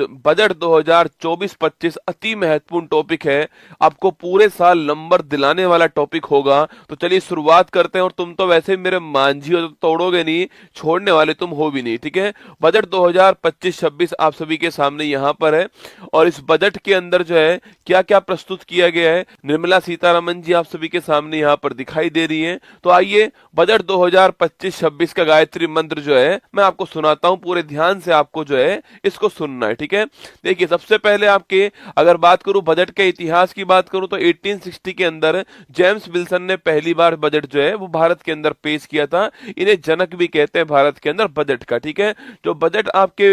Budget 2024-25 अति महत्वपूर्ण topic है, आपको पूरे साल नंबर दिलाने वाला टॉपिक होगा। तो चलिए शुरुआत करते हैं। और तुम तो वैसे भी मेरे मांझी हो, तो तोड़ोगे नहीं, छोड़ने वाले तुम हो भी नहीं, ठीक है। बजट 2025-26 आप सभी के सामने यहाँ पर है। और इस बजट के अंदर जो है क्या क्या प्रस्तुत किया गया है, निर्मला सीतारमन जी आप सभी के सामने यहाँ पर दिखाई दे रही हैं। तो आइए बजट 2025-26 का गायत्री मंत्र जो है मैं आपको सुनाता हूं, पूरे ध्यान से आपको जो है इसको सुनना है, ठीक है। देखिए सबसे पहले आपके अगर बात करूं बजट के इतिहास की बात करूं तो 1860 के अंदर जेम्स विल्सन ने पहली बार बजट जो है वो भारत के अंदर पेश किया था। इन्हें जनक भी कहते हैं भारत के अंदर बजट का, ठीक है। जो बजट आपके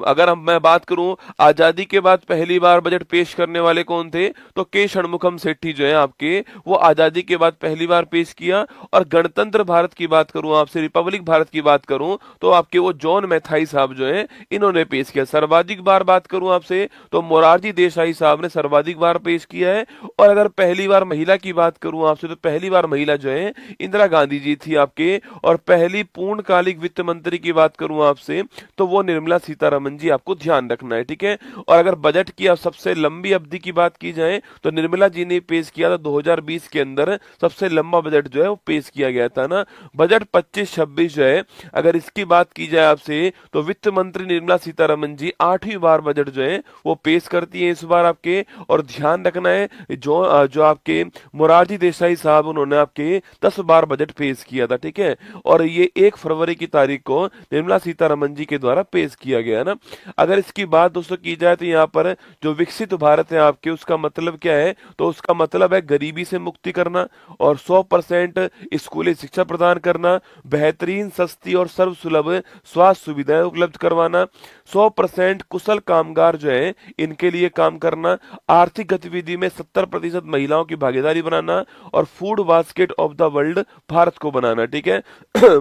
अगर हम मैं बात करूं आजादी के बाद पहली बार बजट पेश करने वाले कौन थे, तो के षणमुखम सेठी जो है आपके, वो आजादी के बाद पहली बार पेश किया। और गणतंत्र भारत की बात करूं आपसे, रिपब्लिक भारत की बात करूं तो आपके वो जॉन मैथाई साहब जो है इन्होंने पेश किया। सर्वाधिक बार बात करूं आपसे तो मोरारजी देसाई साहब ने सर्वाधिक बार पेश किया है। और अगर पहली बार महिला की बात करूं आपसे तो पहली बार महिला जो है इंदिरा गांधी जी थी आपके। और पहली पूर्णकालिक वित्त मंत्री की बात करूं आपसे तो वो निर्मला सीतारमन जी, आपको ध्यान रखना है, ठीक है। और अगर बजट की सबसे लंबी अवधि की बात की जाए तो निर्मला जी ने पेश किया था 2020 के अंदर, सबसे लंबा बजट जो है वो पेश किया गया था ना। बजट 25-26 जो है अगर इसकी बात की जाए आपसे तो वित्त मंत्री निर्मला सीतारमन जी 8वीं बार बजट जो है वो पेश करती है इस बार आपके। और ध्यान रखना है जो आपके मोरारजी देसाई साहब उन्होंने आपके 10 बार बजट पेश किया था, ठीक है। और ये 1 फरवरी की तारीख को निर्मला सीतारमन जी के द्वारा पेश किया गया ना। अगर इसकी बात दोस्तों की जाए तो यहाँ पर जो विकसित भारत है आपके, उसका मतलब क्या है, तो उसका मतलब है गरीबी से मुक्ति करना और 100% स्कूली शिक्षा प्रदान करना, बेहतरीन सस्ती और सर्वसुलभ स्वास्थ्य सुविधाएं उपलब्ध करवाना, 100% कुशल कामगार जो है इनके लिए काम करना, आर्थिक गतिविधि में 70% महिलाओं की भागीदारी बनाना और food basket of the world Bharat को बनाना, ठीक है।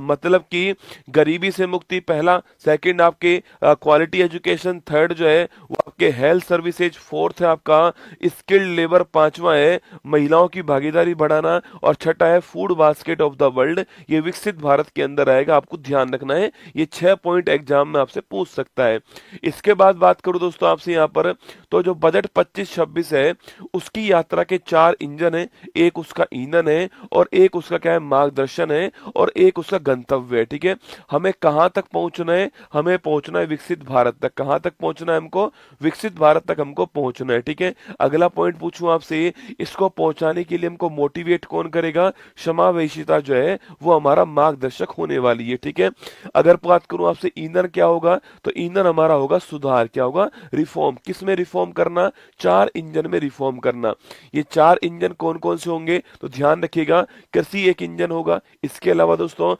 मतलब कि गरीबी से मुक्ति पहला, सेकंड आपके क्वालिटी एजुकेशन, थर्ड जो है वो आपके हेल्थ सर्विसेज, फोर्थ है आपका स्किल्ड लेबर, पांचवा है महिलाओं की भागीदारी बढ़ाना और छठा है food basket of the world. ये विकसित भारत के अंदर आएगा, आपको ध्यान रखना है। ये 6 पॉइंट एग्जाम में आपसे पूछ सकता है। इसके बाद बात करूं दोस्तों आपसे यहाँ पर, तो जो बजट 25-26 है उसकी यात्रा के 4 इंजन है। एक उसका ईंधन है और एक उसका क्या है मार्गदर्शन है और एक उसका गंतव्य है, ठीक है। हमें कहाँ तक पहुंचना है, हमें पहुंचना है विकसित भारत तक। कहाँ तक पहुंचना है हमको, विकसित भारत तक हमको पहुंचना है, ठीक है। अगला पॉइंट पूछूं आपसे, इसको पहुंचाने के लिए हमको मोटिवेट कौन करेगा, समावेशिता जो है वो हमारा मार्गदर्शक होने वाली है, ठीक है। अगर बात करूं आपसे ईंधन क्या होगा, तो ईंधन हमारा होगा सुधार, क्या होगा, रिफॉर्म। किस में रिफॉर्म करना, 4 इंजन में रिफॉर्म करना। ये 4 इंजन कौन कौन से होंगे, तो ध्यान रखिएगा, कृषि एक इंजन होगा। इसके अलावा दोस्तों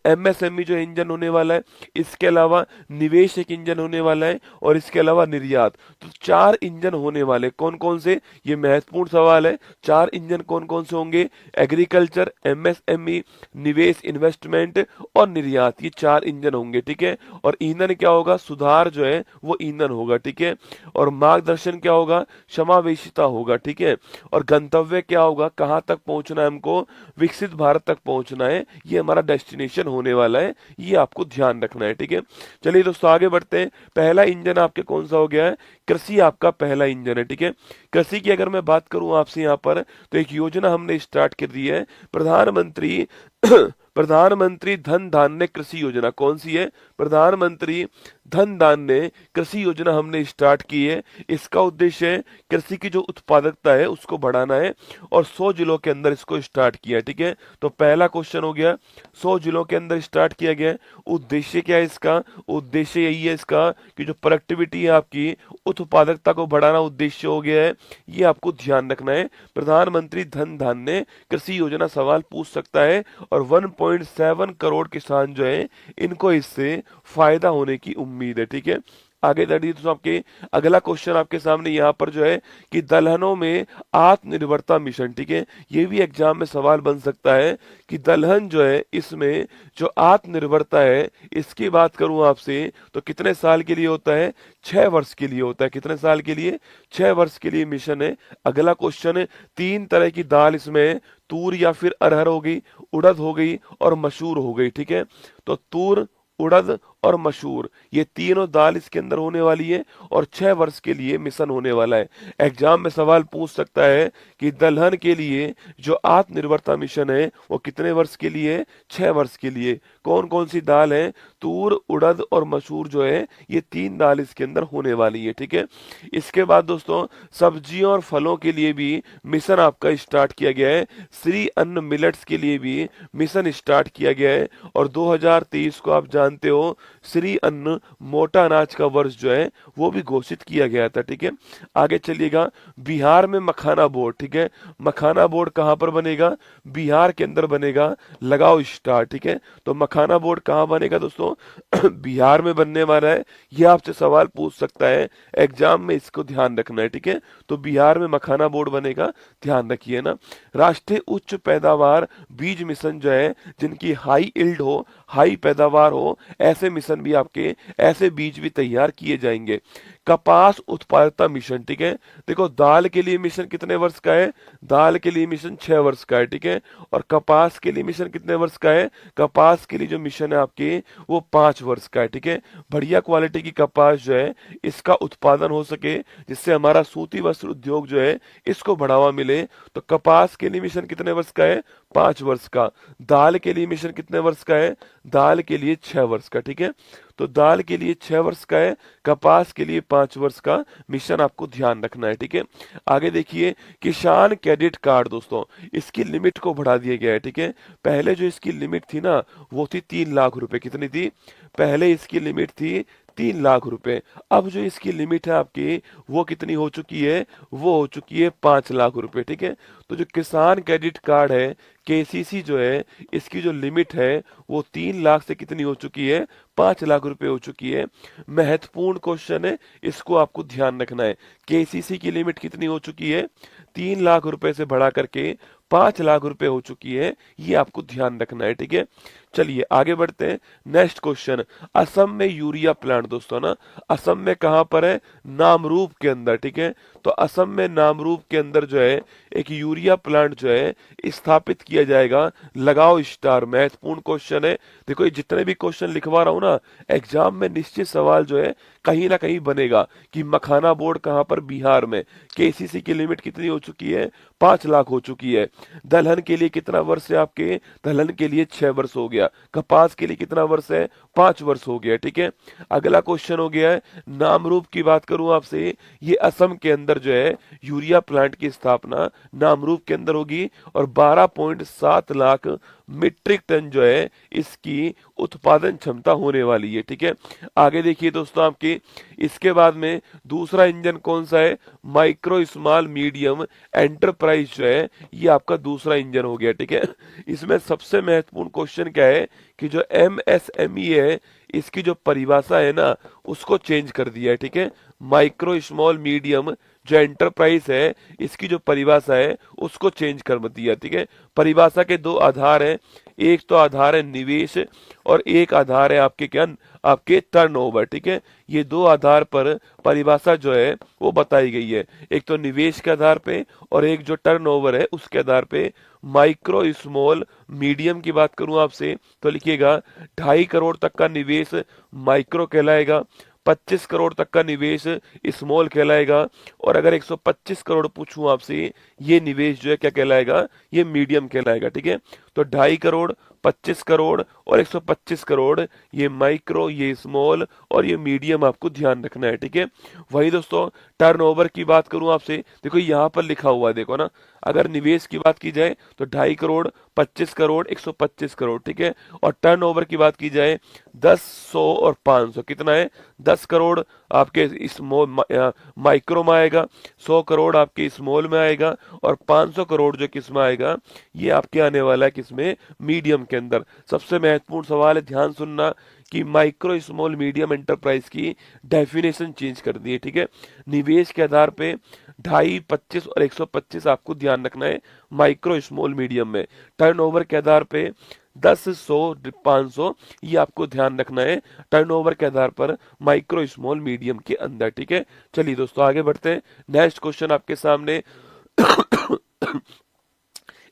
एमएसएमई जो इंजन होने वाला है, इसके अलावा निवेश एक इंजन होने वाला है और इसके अलावा निर्यात। तो 4 इंजन होने वाले कौन कौन से, ये महत्वपूर्ण सवाल है। 4 इंजन कौन कौन से होंगे, एग्रीकल्चर, एमएसएमई, निवेश इन्वेस्टमेंट और निर्यात, ये 4 इंजन होंगे, ठीक है। और ईंधन क्या होगा, सुधार जो है वो ईंधन होगा, ठीक है। और मार्गदर्शन क्या होगा, समावेशिता होगा, ठीक है। और गंतव्य क्या होगा, कहाँ तक पहुंचना है हमको, विकसित भारत तक पहुंचना है, ये हमारा डेस्टिनेशन होने वाला है, ये आपको ध्यान रखना है, ठीक है। चलिए दोस्तों आगे बढ़ते हैं। पहला इंजन आपके कौन सा हो गया है, कृषि आपका पहला इंजन है, ठीक है। कृषि की अगर मैं बात करूं आपसे यहाँ पर, तो एक योजना हमने स्टार्ट कर दी है, प्रधानमंत्री प्रधानमंत्री धन धान्य कृषि योजना। कौन सी है, प्रधानमंत्री धन धान्य कृषि योजना हमने स्टार्ट की है। इसका उद्देश्य है कृषि की जो उत्पादकता है उसको बढ़ाना है और 100 जिलों के अंदर इसको स्टार्ट किया है, ठीक है। तो पहला क्वेश्चन हो गया, 100 जिलों के अंदर स्टार्ट किया गया है। उद्देश्य क्या है इसका, उद्देश्य यही है इसका कि जो प्रोडक्टिविटी है आपकी, उत्पादकता को बढ़ाना उद्देश्य हो गया है, ये आपको ध्यान रखना है। प्रधानमंत्री धन धान्य कृषि योजना सवाल पूछ सकता है और 1.7 करोड़ किसान जो है इनको इससे फायदा होने की उम्मीद है, ठीक है। आगे बढ़िए तो आपके अगला क्वेश्चन आपके सामने यहाँ पर जो है कि दलहनों में आत्मनिर्भरता मिशन, ठीक है। ये भी एग्जाम में सवाल बन सकता है कि दलहन जो है इसमें जो आत्मनिर्भरता है, इसकी बात करूं आपसे तो कितने साल के लिए होता है, 6 वर्ष के लिए होता है। कितने साल के लिए, 6 वर्ष के लिए मिशन है। अगला क्वेश्चन है, 3 तरह की दाल इसमें, तूर या फिर अरहर हो गई, उड़द हो गई और मसूर हो गई, ठीक है। तो तूर, उड़द और मशहूर, ये तीनों दाल इसके अंदर होने वाली है और 6 वर्ष के लिए मिशन होने वाला है। एग्जाम में सवाल पूछ सकता है कि दलहन के लिए जो आत्मनिर्भरता मिशन है वो कितने वर्ष के लिए है? 6 वर्ष के लिए। कौन कौन सी दाल है? तूर, उड़द और मसूर जो है, ये तीन दाल इसके अंदर होने वाली है। ठीक है, इसके बाद दोस्तों सब्जियों और फलों के लिए भी मिशन आपका स्टार्ट किया गया है। श्री अन्न मिलेट्स के लिए भी मिशन स्टार्ट किया गया है। और 2023 को आप जानते हो श्री अन्न मोटा अनाज का वर्ष जो है वो भी घोषित किया गया था। ठीक है, आगे चलिएगा। बिहार में मखाना बोर्ड, ठीक है, मखाना बोर्ड कहाँ पर बनेगा? बिहार के अंदर बनेगा। लगाओ स्टार्ट। ठीक है, तो मखाना बोर्ड कहाँ बनेगा दोस्तों? बिहार में बनने वाला है। ये आपसे सवाल पूछ सकता है एग्जाम में, इसको ध्यान रखना है। ठीक है, तो बिहार में मखाना बोर्ड बनेगा, ध्यान रखिए ना। राष्ट्रीय उच्च पैदावार बीज मिशन जो है, जिनकी हाई इल्ड हो, हाई पैदावार हो, ऐसे मिशन भी आपके, ऐसे बीज भी तैयार किए जाएंगे। कपास उत्पादकता मिशन, ठीक है, देखो दाल के लिए मिशन कितने वर्ष का है? दाल के लिए मिशन 6 वर्ष का है। ठीक है, और कपास के लिए मिशन कितने वर्ष का है? कपास के लिए जो मिशन है आपके वो 5 वर्ष का है। ठीक है, बढ़िया क्वालिटी की कपास जो है इसका उत्पादन हो सके, जिससे हमारा सूती वस्त्र उद्योग जो है इसको बढ़ावा मिले, तो कपास के लिए मिशन कितने वर्ष का है? 5 वर्ष का। दाल के लिए मिशन कितने वर्ष का है? दाल के लिए 6 वर्ष का। ठीक है, तो दाल के लिए 6 वर्ष का है, कपास के लिए 5 वर्ष का मिशन आपको ध्यान रखना है। ठीक है, आगे देखिए किसान क्रेडिट कार्ड दोस्तों, इसकी लिमिट को बढ़ा दिया गया है। ठीक है, पहले जो इसकी लिमिट थी ना वो थी 3 लाख रुपए। कितनी थी? पहले इसकी लिमिट थी 3 लाख रुपए। अब जो इसकी लिमिट है आपकी वो कितनी हो चुकी है? वो हो चुकी है 5 लाख रुपए। ठीक है, तो जो किसान क्रेडिट कार्ड है, केसीसी जो है, इसकी जो लिमिट है वो 3 लाख से कितनी हो चुकी है? 5 लाख रुपए हो चुकी है। महत्वपूर्ण क्वेश्चन है, इसको आपको ध्यान रखना है। केसीसी की लिमिट कितनी हो चुकी है? 3 लाख रुपए से बढ़ा करके 5 लाख रुपए हो चुकी है, ये आपको ध्यान रखना है। ठीक है, चलिए आगे बढ़ते हैं। नेक्स्ट क्वेश्चन, असम में यूरिया प्लांट दोस्तों ना, असम में कहां पर है? नामरूप के अंदर। ठीक है, तो असम में नामरूप के अंदर जो है एक यूरिया प्लांट जो है स्थापित किया जाएगा। लगाओ स्टार, महत्वपूर्ण क्वेश्चन है। देखो ये जितने भी क्वेश्चन लिखवा रहा हूं ना, एग्जाम में निश्चित सवाल जो है कहीं ना कहीं बनेगा कि मखाना बोर्ड कहां पर? बिहार में। केसीसी की लिमिट कितनी हो चुकी है? 5 लाख हो चुकी है। दलहन के लिए कितना वर्ष है आपके? दलहन के लिए 6 वर्ष हो गया। कपास के लिए कितना वर्ष है? 5 वर्ष हो गया। ठीक है, अगला क्वेश्चन हो गया है नामरूप की। बात करूं आपसे, ये असम के अंदर जो है यूरिया प्लांट की स्थापना नामरूप के अंदर होगी और 12.7 लाख मीट्रिक टन जो है इसकी उत्पादन क्षमता होने वाली है। ठीक है, आगे देखिए दोस्तों आपके, इसके बाद में दूसरा इंजन कौन सा है? माइक्रो स्मॉल मीडियम एंटरप्राइज जो है ये आपका दूसरा इंजन हो गया। ठीक है, इसमें सबसे महत्वपूर्ण क्वेश्चन क्या है कि जो एमएसएमई है इसकी जो परिभाषा है ना उसको चेंज कर दिया है। ठीक है, माइक्रो स्मॉल मीडियम जो एंटरप्राइज है इसकी जो परिभाषा है उसको चेंज कर दिया। ठीक है, परिभाषा के दो आधार हैं, एक तो आधार है निवेश और एक आधार है आपके क्या? आपके टर्नओवर। ठीक है, ये दो आधार पर परिभाषा जो है वो बताई गई है, एक तो निवेश के आधार पे और एक जो टर्नओवर है उसके आधार पे। माइक्रो स्मॉल मीडियम की बात करूं आपसे तो लिखिएगा 2.5 करोड़ तक का निवेश माइक्रो कहलाएगा, 25 करोड़ तक का निवेश स्मॉल कहलाएगा, और अगर 125 करोड़ पूछूं आपसे ये निवेश जो है क्या कहलाएगा? ये मीडियम कहलाएगा। ठीक है, तो 2.5 करोड़, 25 करोड़ और 125 करोड़, ये माइक्रो, ये स्मॉल और ये मीडियम आपको ध्यान रखना है। ठीक है, वही दोस्तों टर्नओवर की बात करूं आपसे, देखो यहाँ पर लिखा हुआ है, देखो ना, अगर निवेश की बात की जाए तो 2.5 करोड़, 25 करोड़, 125 करोड़। ठीक है, और टर्नओवर की बात की जाए 10, 100 और 500, कितना है? 10 करोड़ आपके स्मॉल माइक्रो में आएगा, 100 करोड़ आपके स्मॉल में आएगा और 500 करोड़ जो किस में आएगा? ये आपके आने वाला है किसमें? मीडियम के अंदर। सबसे महत्वपूर्ण सवाल है, ध्यान सुनना, कि माइक्रो स्मॉल मीडियम एंटरप्राइज की डेफिनेशन चेंज कर दी है। ठीक है, निवेश के आधार पे 2.5, 25 और 125 आपको ध्यान रखना है माइक्रो स्मॉल मीडियम में। टर्नओवर के आधार पे 10, 100, 500 ये आपको ध्यान रखना है टर्नओवर के आधार पर माइक्रो स्मॉल मीडियम के अंदर। ठीक है, चलिए दोस्तों आगे बढ़ते हैं। नेक्स्ट क्वेश्चन आपके सामने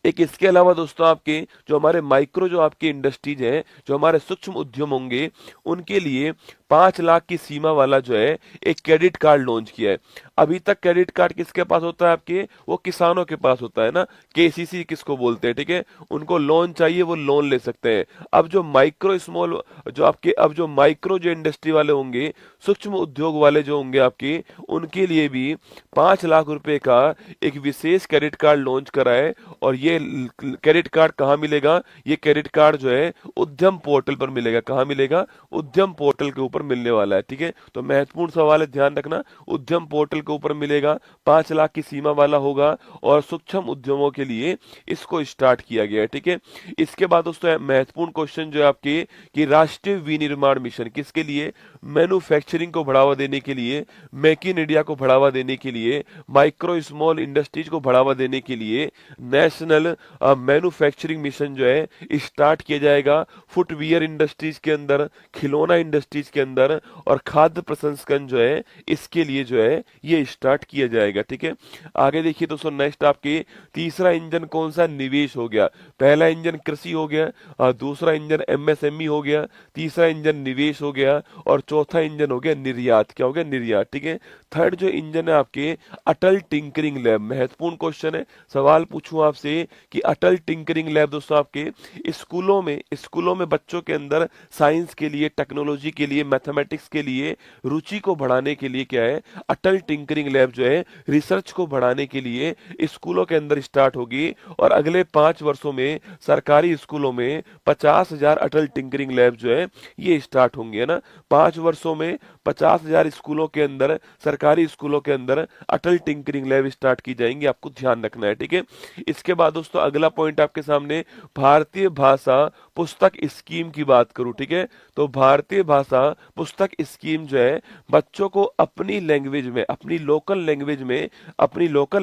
एक इसके अलावा दोस्तों आपके जो हमारे माइक्रो जो आपकी इंडस्ट्रीज हैं, जो हमारे सूक्ष्म उद्यम होंगे, उनके लिए 5 लाख की सीमा वाला जो है एक क्रेडिट कार्ड लॉन्च किया है। अभी तक क्रेडिट कार्ड किसके पास होता है आपके, वो किसानों के पास होता है ना, केसीसी किसको बोलते हैं, ठीक है। उनको लोन चाहिए, वो लोन ले सकते हैं। अब जो माइक्रो स्मॉल जो आपके अब जो माइक्रो जो इंडस्ट्री वाले होंगे, सूक्ष्म उद्योग वाले जो होंगे आपके, उनके लिए भी 5 लाख रुपए का एक विशेष क्रेडिट कार्ड लॉन्च करा है। और ये क्रेडिट कार्ड कहाँ मिलेगा, ये क्रेडिट कार्ड जो है उद्यम पोर्टल पर मिलेगा। कहाँ मिलेगा, उद्यम पोर्टल के ऊपर मिलने वाला है, ठीक है। तो महत्वपूर्ण सवाल है, ध्यान रखना, उद्यम पोर्टल के ऊपर मिलेगा, 5 लाख की सीमा वाला होगा और सूक्ष्म उद्यमों के लिए इसको स्टार्ट किया गया है, ठीक है। इसके बाद दोस्तों महत्वपूर्ण क्वेश्चन जो है आपके कि राष्ट्रीय विनिर्माण मिशन किसके लिए, मैन्युफैक्चरिंग को बढ़ावा देने के लिए, मेक इन इंडिया को बढ़ावा देने के लिए, माइक्रो स्मॉल इंडस्ट्रीज को बढ़ावा देने के लिए नेशनल मैन्युफैक्चरिंग मिशन जो है स्टार्ट किया जाएगा। फुटवियर इंडस्ट्रीज के अंदर, खिलौना इंडस्ट्रीज के अंदर और खाद्य प्रसंस्करण जो है इसके लिए जो है ये स्टार्ट किया जाएगा, ठीक है। आगे देखिए दोस्तों, नेक्स्ट आपके तीसरा इंजन कौन सा, निवेश हो गया। पहला इंजन कृषि हो गया, दूसरा इंजन एमएसएमई हो गया, तीसरा इंजन निवेश हो गया और चौथा इंजन हो गया निर्यात। क्या हो गया, निर्यात, ठीक है। थर्ड जो इंजन है आपके अटल टिंकरिंग लैब। महत्वपूर्ण क्वेश्चन है, सवाल पूछूं आपसे कि अटल टिंकरिंग लैब दोस्तों आपके स्कूलों में बच्चों के अंदर साइंस के लिए, टेक्नोलॉजी के लिए, मैथमेटिक्स के लिए रुचि को बढ़ाने के लिए क्या है, अटल टिंकरिंग लैब जो है रिसर्च को बढ़ाने के लिए स्कूलों के अंदर स्टार्ट होगी। और अगले 5 वर्षों में सरकारी स्कूलों में 50,000 अटल टिंकरिंग लैब जो है ये स्टार्ट होंगे, है ना। 5 वर्षों में 50,000 स्कूलों के अंदर, सरकारी स्कूलों के अंदर अटल टिंकरिंग लैब स्टार्ट की जाएंगी, आपको ध्यान रखना है, ठीक है। इसके बाद दोस्तों अगला पॉइंट आपके सामने, भारतीय भाषा पुस्तक स्कीम की बात करूं, ठीक है। तो भारतीय भाषा पुस्तक स्कीम जो है बच्चों को अपनी लैंग्वेज में, अपनी लोकल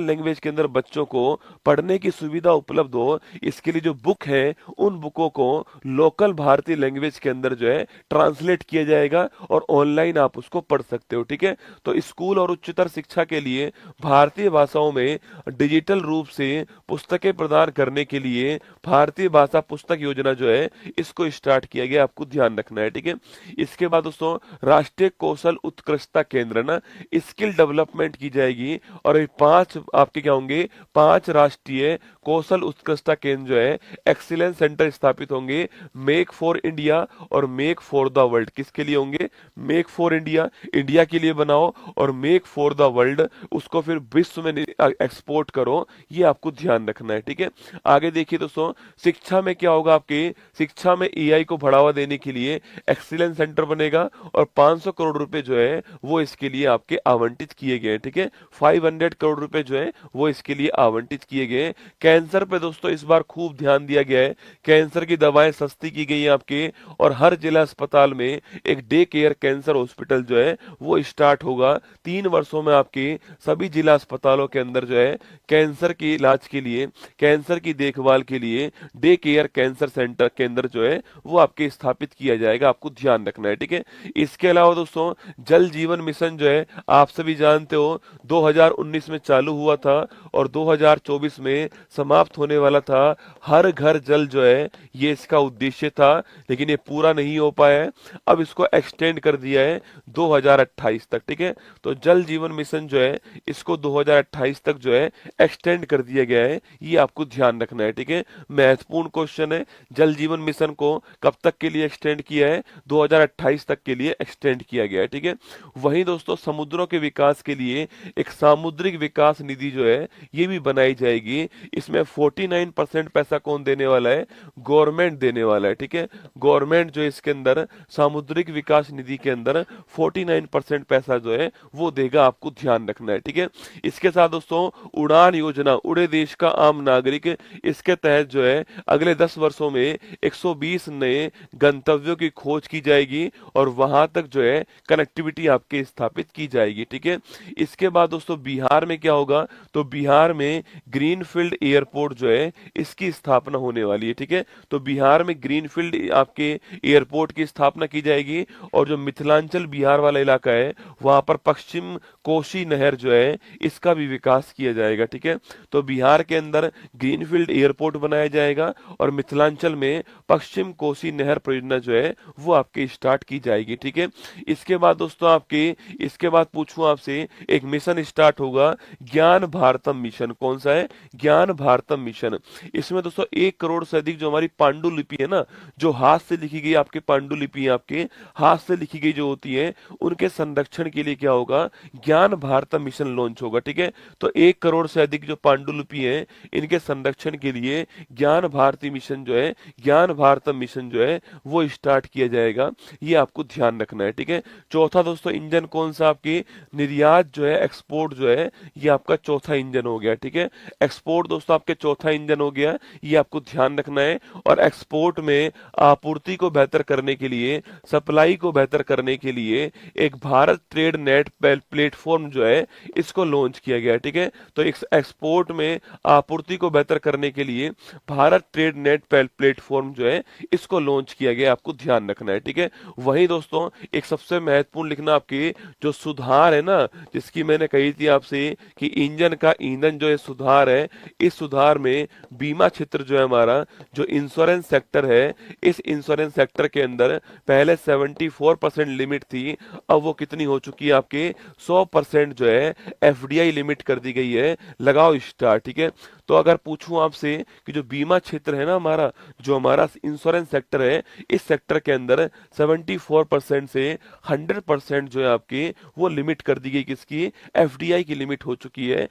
लैंग्वेज के अंदर बच्चों को पढ़ने की सुविधा उपलब्ध हो, इसके लिए जो बुक है उन बुकों को लोकल भारतीय लैंग्वेज के अंदर जो है ट्रांसलेट किया जाएगा और ऑनलाइन आप उसको पढ़ सकते हो, ठीक है। तो स्कूल और उच्चतर शिक्षा के लिए भारतीय भाषाओं में डिजिटल रूप से पुस्तकें प्रदान करने के लिए भारतीय भाषा पुस्तक योजना जो है इसको स्टार्ट किया गया, आपको ध्यान रखना है, ठीक है। इसके बाद दोस्तों राष्ट्रीय कौशल उत्कृष्टता केंद्र ना, स्किल डेवलपमेंट की जाएगी और ये 5 आपके क्या होंगे, 5 राष्ट्रीय कौशल उत्कृष्टता केंद्र जो है एक्सीलेंस सेंटर स्थापित होंगे। मेक फॉर इंडिया और मेक फॉर द वर्ल्ड किसके लिए होंगे, मेक फॉर इंडिया, इंडिया के लिए बनाओ, और मेक फॉर द वर्ल्ड उसको फिर विश्व में एक्सपोर्ट करो, ये आपको ध्यान रखना है, ठीक है। आगे देखिए दोस्तों, शिक्षा में क्या होगा, आपके शिक्षा में एआई को बढ़ावा देने के लिए एक्सीलेंस सेंटर बनेगा और 500 करोड़ रुपए जो है वो इसके लिए आपके आवंटित किए गए, ठीक है। 500 करोड़ रुपए जो है वो इसके लिए आवंटित किए गए। कैंसर पे दोस्तों इस बार खूब ध्यान दिया गया है, कैंसर की दवाएं सस्ती की गई है आपके, और हर जिला अस्पताल में एक डे केयर कैंसर हॉस्पिटल जो है वो स्टार्ट होगा। 3 वर्षों में आपके सभी जिला अस्पतालों के अंदर जो है कैंसर के इलाज के लिए, कैंसर की देखभाल के लिए डे केयर कैंसर सेंटर केंद्र जो है वो आपके स्थापित किया जाएगा, आपको ध्यान रखना है, ठीक है। इसके अलावा दोस्तों जल जीवन मिशन जो है आप सभी जानते हो 2019 में चालू हुआ था और 2024 में समाप्त होने वाला था। हर घर जल जो है ये इसका उद्देश्य था, लेकिन ये पूरा नहीं हो पाया है। अब इसको एक्सटेंड कर दिया है 2028 तक, ठीक है। तो जल जीवन मिशन जो है इसको 2028 तक जो है एक्सटेंड कर दिया गया है, ये आपको ध्यान रखना है, ठीक है। महत्वपूर्ण क्वेश्चन है, जल जीवन मिशन को कब तक के लिए एक्सटेंड किया है, 2028 तक के लिए एक्सटेंड किया गया है, ठीक है। वहीं दोस्तों समुद्रों के विकास के लिए एक सामुद्रिक विकास निधि जो है ये भी बनाई जाएगी। इसमें 49% पैसा कौन देने वाला है, गवर्नमेंट देने वाला है, ठीक है। गवर्नमेंट जो इसके अंदर सामुद्रिक विकास निधि के अंदर 49% पैसा जो है वो देगा, आपको ध्यान रखना है, ठीक है। इसके साथ दोस्तों उड़ान योजना, उड़े देश का आम नागरिक, इसके तहत जो है अगले 10 वर्षों में 120 नए गंतव्यों की खोज की जाएगी और वहां तक जो है कनेक्टिविटी आपके स्थापित की जाएगी, ठीक है। इसके बाद दोस्तों बिहार में क्या होगा, तो बिहार में ग्रीनफील्ड एयरपोर्ट जो है इसकी स्थापना होने वाली है, ठीक है। तो बिहार में ग्रीनफील्ड आपके एयरपोर्ट की स्थापना की जाएगी और जो मिथिलांचल बिहार वाला इलाका है वहां पर पश्चिम कोसी नहर जो है इसका भी विकास किया जाएगा। ठीक है, तो बिहार के अंदर ग्रीनफील्ड एयरपोर्ट बनाया जाएगा और मिथिलांचल में पश्चिम कोसी नहर परियोजना जो है वो आपके स्टार्ट की जाएगी। ठीक है, इसके बाद दोस्तों आपके, इसके बाद पूछूं आपसे, एक मिशन स्टार्ट होगा, ज्ञान भारतम मिशन। कौन सा है? ज्ञान भारतम मिशन। इसमें दोस्तों 1 करोड़ से अधिक जो हमारी पांडुलिपि है ना, जो हाथ से लिखी गई आपके पांडुलिपि है, आपके हाथ से लिखी गई जो होती है, उनके संरक्षण के लिए क्या होगा? ज्ञान भारतम मिशन लॉन्च होगा। ठीक है, तो 1 करोड़ से अधिक जो पांडुलिपि है इनके संरक्षण के लिए ज्ञान भारती मिशन जो है, ज्ञान भारतम मिशन जो है वो स्टार्ट किया जाएगा। ये आपको ध्यान रखना है। ठीक है, चौथा दोस्तों इंजन कौन सा? आपकी निर्यात जो है, एक्सपोर्ट जो है, ये आपका चौथा इंजन हो गया। ठीक है, एक्सपोर्ट दोस्तों आपके चौथा इंजन हो गया, ये आपको ध्यान रखना है। और एक्सपोर्ट में आपूर्ति को बेहतर करने के लिए, सप्लाई को बेहतर करने के लिए एक भारत ट्रेड नेट प्लेटफॉर्म जो है इसको लॉन्च किया गया। ठीक है, तो एक्सपोर्ट में आपूर्ति को बेहतर करने के लिए भारत ट्रेड नेट प्लेटफॉर्म जो है इसको लॉन्च किया गया, आपको ध्यान रखना है। ठीक है, वहीं दोस्तों एक सबसे महत्वपूर्ण लिखना आपकी जो सुधार है ना, जिसकी मैंने कही थी आपसे कि इंजन का ईंधन जो है सुधार है, इस सुधार में बीमा क्षेत्र जो है हमारा, जो इंश्योरेंस सेक्टर है, इस इंश्योरेंस सेक्टर के अंदर पहले 74% लिमिट थी, अब वो कितनी हो चुकी है आपके 100% जो है एफडीआई लिमिट कर दी गई है। लगाओ स्टार। ठीक है, तो अगर पूछूं आपसे कि जो बीमा क्षेत्र है ना हमारा, जो हमारा इंश्योरेंस सेक्टर है, इस सेक्टर के अंदर 74% से 100% जो है आपकी वो लिमिट कर दी गई, किसकी? एफडीआई की लिमिट हो चुकी है।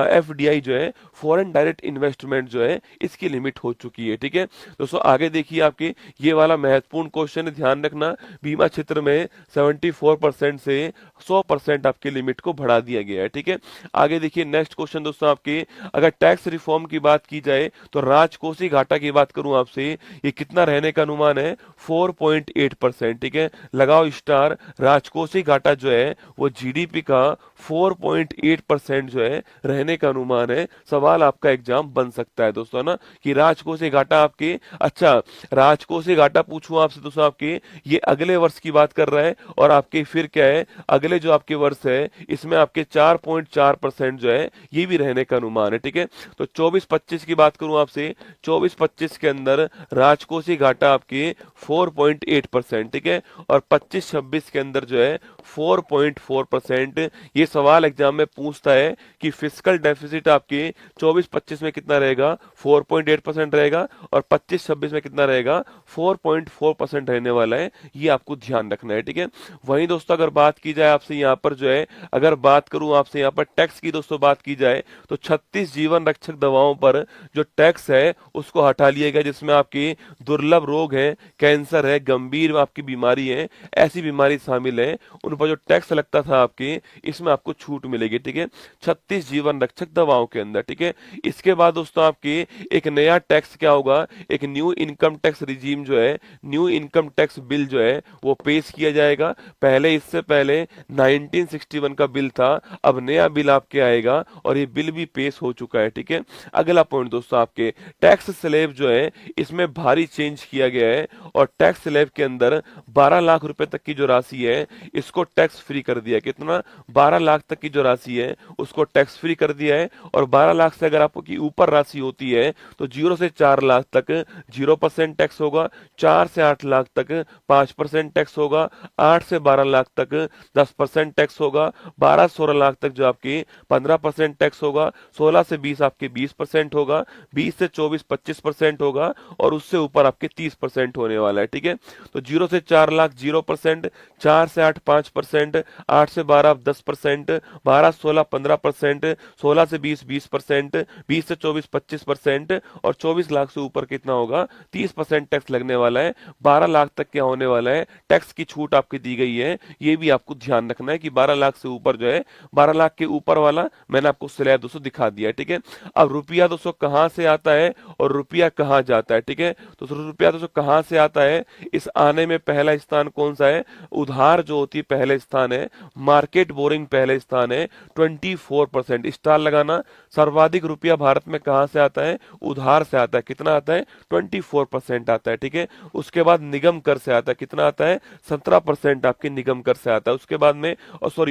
एफडीआई जो है फॉरेन डायरेक्ट इन्वेस्टमेंट जो है इसकी लिमिट हो चुकी है। ठीक है, दोस्तों आगे देखिए आपके ये वाला महत्वपूर्ण क्वेश्चन, ध्यान रखना, बीमा क्षेत्र में 74% से 100% आपके लिमिट को बढ़ा दिया गया है। ठीक है, आगे देखिए नेक्स्ट क्वेश्चन दोस्तों आपके, अगर टैक्स रिफॉर्म की बात की जाए तो राजकोषीय घाटा की बात करूं आपसे, ये कितना रहने का अनुमान है? 4.8%। ठीक है, लगाओ स्टार। राजकोषीय घाटा जो है वो जीडीपी का 4.8% जो है रहने का अनुमान है। सवाल आपका एग्जाम बन सकता है दोस्तों ना, कि राजकोषीय घाटा आपके, अच्छा राजकोषीय घाटा पूछूं आपसे दोस्तों आपके, ये अगले वर्ष की बात कर रहा है, और आपके फिर क्या है, अगले जो आपके वर्ष है इसमें आपके 4.4% जो है ये भी रहने का अनुमान है। ठीक है, तो 24-25 की बात करूं आपसे, 24-25 के अंदर राजकोषीय घाटा आपके 4.8%। ठीक है, और 25-26 के अंदर जो है 4.4%। ये सवाल एग्जाम में पूछता है कि फिस्कल डेफिसिट आपके 24-25 में कितना रहेगा? 4.8% रहेगा, और 25-26 में कितना रहेगा? 4.4% रहने वाला है। ये आपको ध्यान रखना है। ठीक है, वहीं दोस्तों अगर बात की जाए आपसे यहाँ पर जो है, अगर बात करूं आपसे यहाँ पर टैक्स की दोस्तों बात की जाए तो 36 जीवन रक्षक दवाओं पर जो टैक्स है उसको हटा लिया गया, जिसमें आपकी दुर्लभ रोग है, कैंसर है, गंभीर आपकी बीमारी है, ऐसी बीमारी शामिल है, उन पर जो टैक्स लगता था आपके, इसमें आपको छूट मिलेगी। ठीक है, 36 जीवन रक्षक दवाओं के अंदर। ठीक है, इसके बाद दोस्तों आपके एक नया टैक्स क्या होगा? एक न्यू इनकम टैक्स रिजीम जो है, न्यू इनकम टैक्स बिल जो है वो पेश किया जाएगा। पहले, इससे पहले 1961 का बिल था, अब नया बिल आपके आएगा और ये बिल भी पेश हो चुका है। ठीक है, अगला पॉइंट दोस्तों आपके टैक्स स्लैब जो है इसमें भारी चेंज किया गया है, और टैक्स स्लैब के अंदर 12 लाख रुपए तक की जो राशि है इसको टैक्स फ्री कर दिया है। कितना? 12 लाख तक की जो राशि है उसको टैक्स फ्री कर दिया है, और 12 लाख से अगर आपकी ऊपर राशि होती है तो 0 से 4 लाख तक 0% टैक्स होगा, 4 से 8 लाख तक 5% टैक्स होगा, 8 से 12 लाख तक 10% टैक्स होगा, 12-16 लाख तक जो आपकी 15% टैक्स होगा, 16 से 20 आपके 20% होगा, 20 से 24 25% होगा, और उससे ऊपर आपके 30% होने वाला है। ठीक है, तो 0 से 4 लाख 0%, 4 से 8 5%, 8 से 12 10%, 12-16 15%, 16 से 20 20%, 20 से 24 25%, और 24 लाख से ऊपर कितना होगा? 30% टैक्स लगने वाला है। 12 लाख तक क्या होने वाला है? टैक्स की छूट आपकी दी गई है। ये भी आपको ध्यान रखना है कि 12 लाख से ऊपर जो है, 12 लाख के ऊपर वाला मैंने आपको स्लैब दोस्तों दिखा दिया है। ठीक है, अब रुपया दोस्तों कहाँ से आता है और रुपया कहाँ जाता है, ठीक है। तो रुपया दोस्तों कहाँ से आता है, इस आने में पहला स्थान कौन सा है, उधार जो होती है पहले स्थान है, मार्केट बोरिंग पहले स्थान है 24%, स्टार लगाना। सर्वाधिक रुपया भारत में कहाँ से आता है, उधार से आता है, कितना आता है 24% आता है, ठीक है। उसके बाद निगम कर से आता है, कितना आता है 17% आपके निगम कर से आता है। उसके बाद में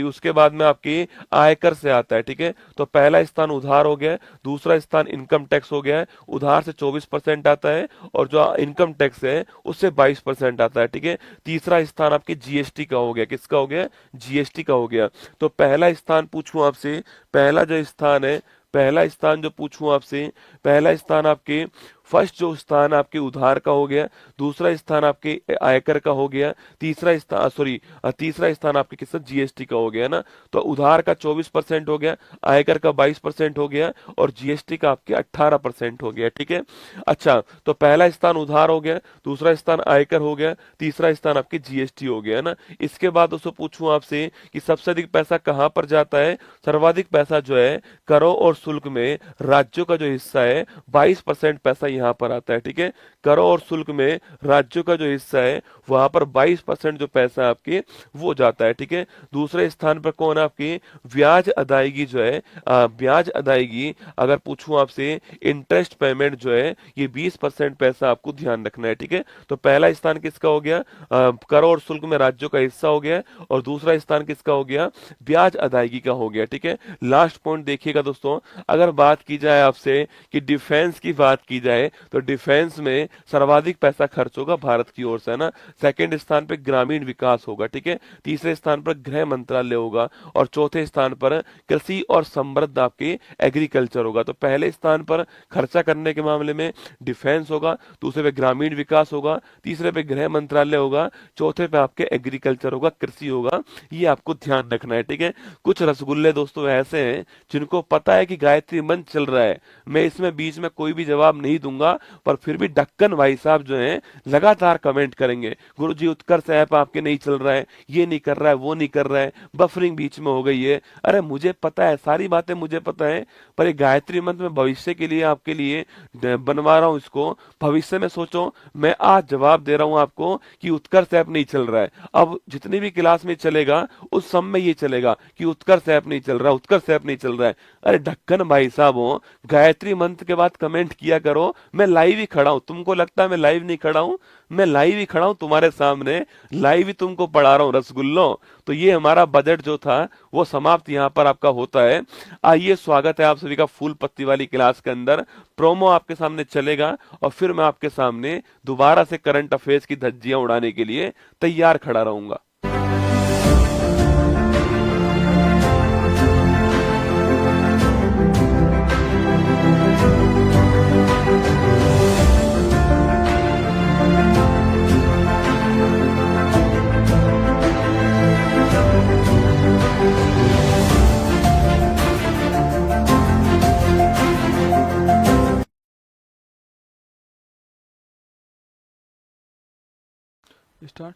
उसके बाद में आपकी आयकर से आता है, ठीक है। तो पहला स्थान उधार हो गया, दूसरा स्थान इनकम टैक्स हो गया है, उधार से 24% आता है और जो इनकम टैक्स है उससे 22% आता है, ठीक है। तीसरा स्थान आपके जीएसटी का हो गया, किसका हो गया, जीएसटी का हो गया। तो पहला स्थान पूछूं आपसे, पहला जो स्थान है, पहला स्थान जो पूछूं आपसे, पहला स्थान आपके फर्स्ट जो स्थान आपके उधार का हो गया, दूसरा स्थान आपके आयकर का हो गया, तीसरा स्थान आपके किस जीएसटी का हो गया ना। तो उधार का 24% हो गया, आयकर का 22% हो गया और जीएसटी का आपके 18% हो गया, ठीक है। अच्छा, तो पहला स्थान उधार हो गया, दूसरा स्थान आयकर हो गया, तीसरा स्थान आपके जीएसटी हो गया ना। इसके बाद दोस्तों पूछूं आपसे कि सबसे अधिक पैसा कहां पर जाता है, सर्वाधिक पैसा जो है करों और शुल्क में राज्यों का जो हिस्सा है 22% पैसा यहाँ पर आता है, ठीक है। करों और शुल्क में राज्यों का जो हिस्सा है वहां पर 22% जो पैसा आपके वो जाता है, ठीक है। दूसरे स्थान पर कौन है आपकी, ब्याज अदायगी जो है, ब्याज अदायगी अगर पूछूं आपसे, इंटरेस्ट पेमेंट जो है ये 20% पैसा आपको ध्यान रखना है, ठीक है। तो पहला स्थान किसका हो गया, करों और शुल्क में राज्यों का हिस्सा हो गया और दूसरा स्थान किसका हो गया, ब्याज अदायगी का हो गया, ठीक है। लास्ट पॉइंट देखिएगा दोस्तों, अगर बात की जाए आपसे कि डिफेंस की बात की जाए तो डिफेंस में सर्वाधिक पैसा खर्च होगा भारत की ओर से, है ना। सेकंड स्थान पे ग्रामीण विकास होगा, ठीक है। तीसरे स्थान पर गृह मंत्रालय होगा और चौथे स्थान पर कृषि और समृद्ध आपके एग्रीकल्चर होगा। तो पहले स्थान पर खर्चा करने के मामले में डिफेंस होगा, दूसरे पे ग्रामीण विकास होगा, तीसरे पे गृह मंत्रालय होगा, चौथे पे आपके एग्रीकल्चर होगा, कृषि होगा। ये आपको ध्यान रखना है, ठीक है। कुछ रसगुल्ले दोस्तों ऐसे हैं जिनको पता है कि गायत्री मंत्र चल रहा है, मैं इसमें बीच में कोई भी जवाब नहीं दूंगा, पर फिर भी ढक्कन भाई साहब जो हैं लगातार कमेंट करेंगे, गुरुजी उत्कर्ष ऐप आपके नहीं चल रहा है, ये नहीं कर रहा है, वो नहीं कर रहा है, बफरिंग बीच में हो गई है। अरे मुझे पता है, सारी बातें मुझे पता है, पर ये गायत्री मंत्र में भविष्य के लिए आपके लिए बनवा रहा हूं इसको। भविष्य में सोचो, मैं आज जवाब दे रहा हूं आपको कि उत्कर्ष ऐप नहीं चल रहा है, अब जितनी भी क्लास में चलेगा उस सब में ये चलेगा कि उत्कर्ष ऐप नहीं चल रहा, उत्कर्ष ऐप नहीं चल रहा है। अरे ढक्कन भाई साहब हो, गायत्री मंत्र के बाद कमेंट किया करो, मैं लाइव ही खड़ा हूं। तुमको लगता है मैं लाइव नहीं खड़ा हूं, मैं लाइव ही खड़ा हूं तुम्हारे सामने, लाइव ही तुमको पढ़ा रहा हूं रसगुल्लो। तो ये हमारा बजट जो था वो समाप्त यहाँ पर आपका होता है। आइए, स्वागत है आप सभी का फूल पत्ती वाली क्लास के अंदर। प्रोमो आपके सामने चलेगा और फिर मैं आपके सामने दोबारा से करंट अफेयर्स की धज्जियां उड़ाने के लिए तैयार खड़ा रहूंगा। स्टार्ट।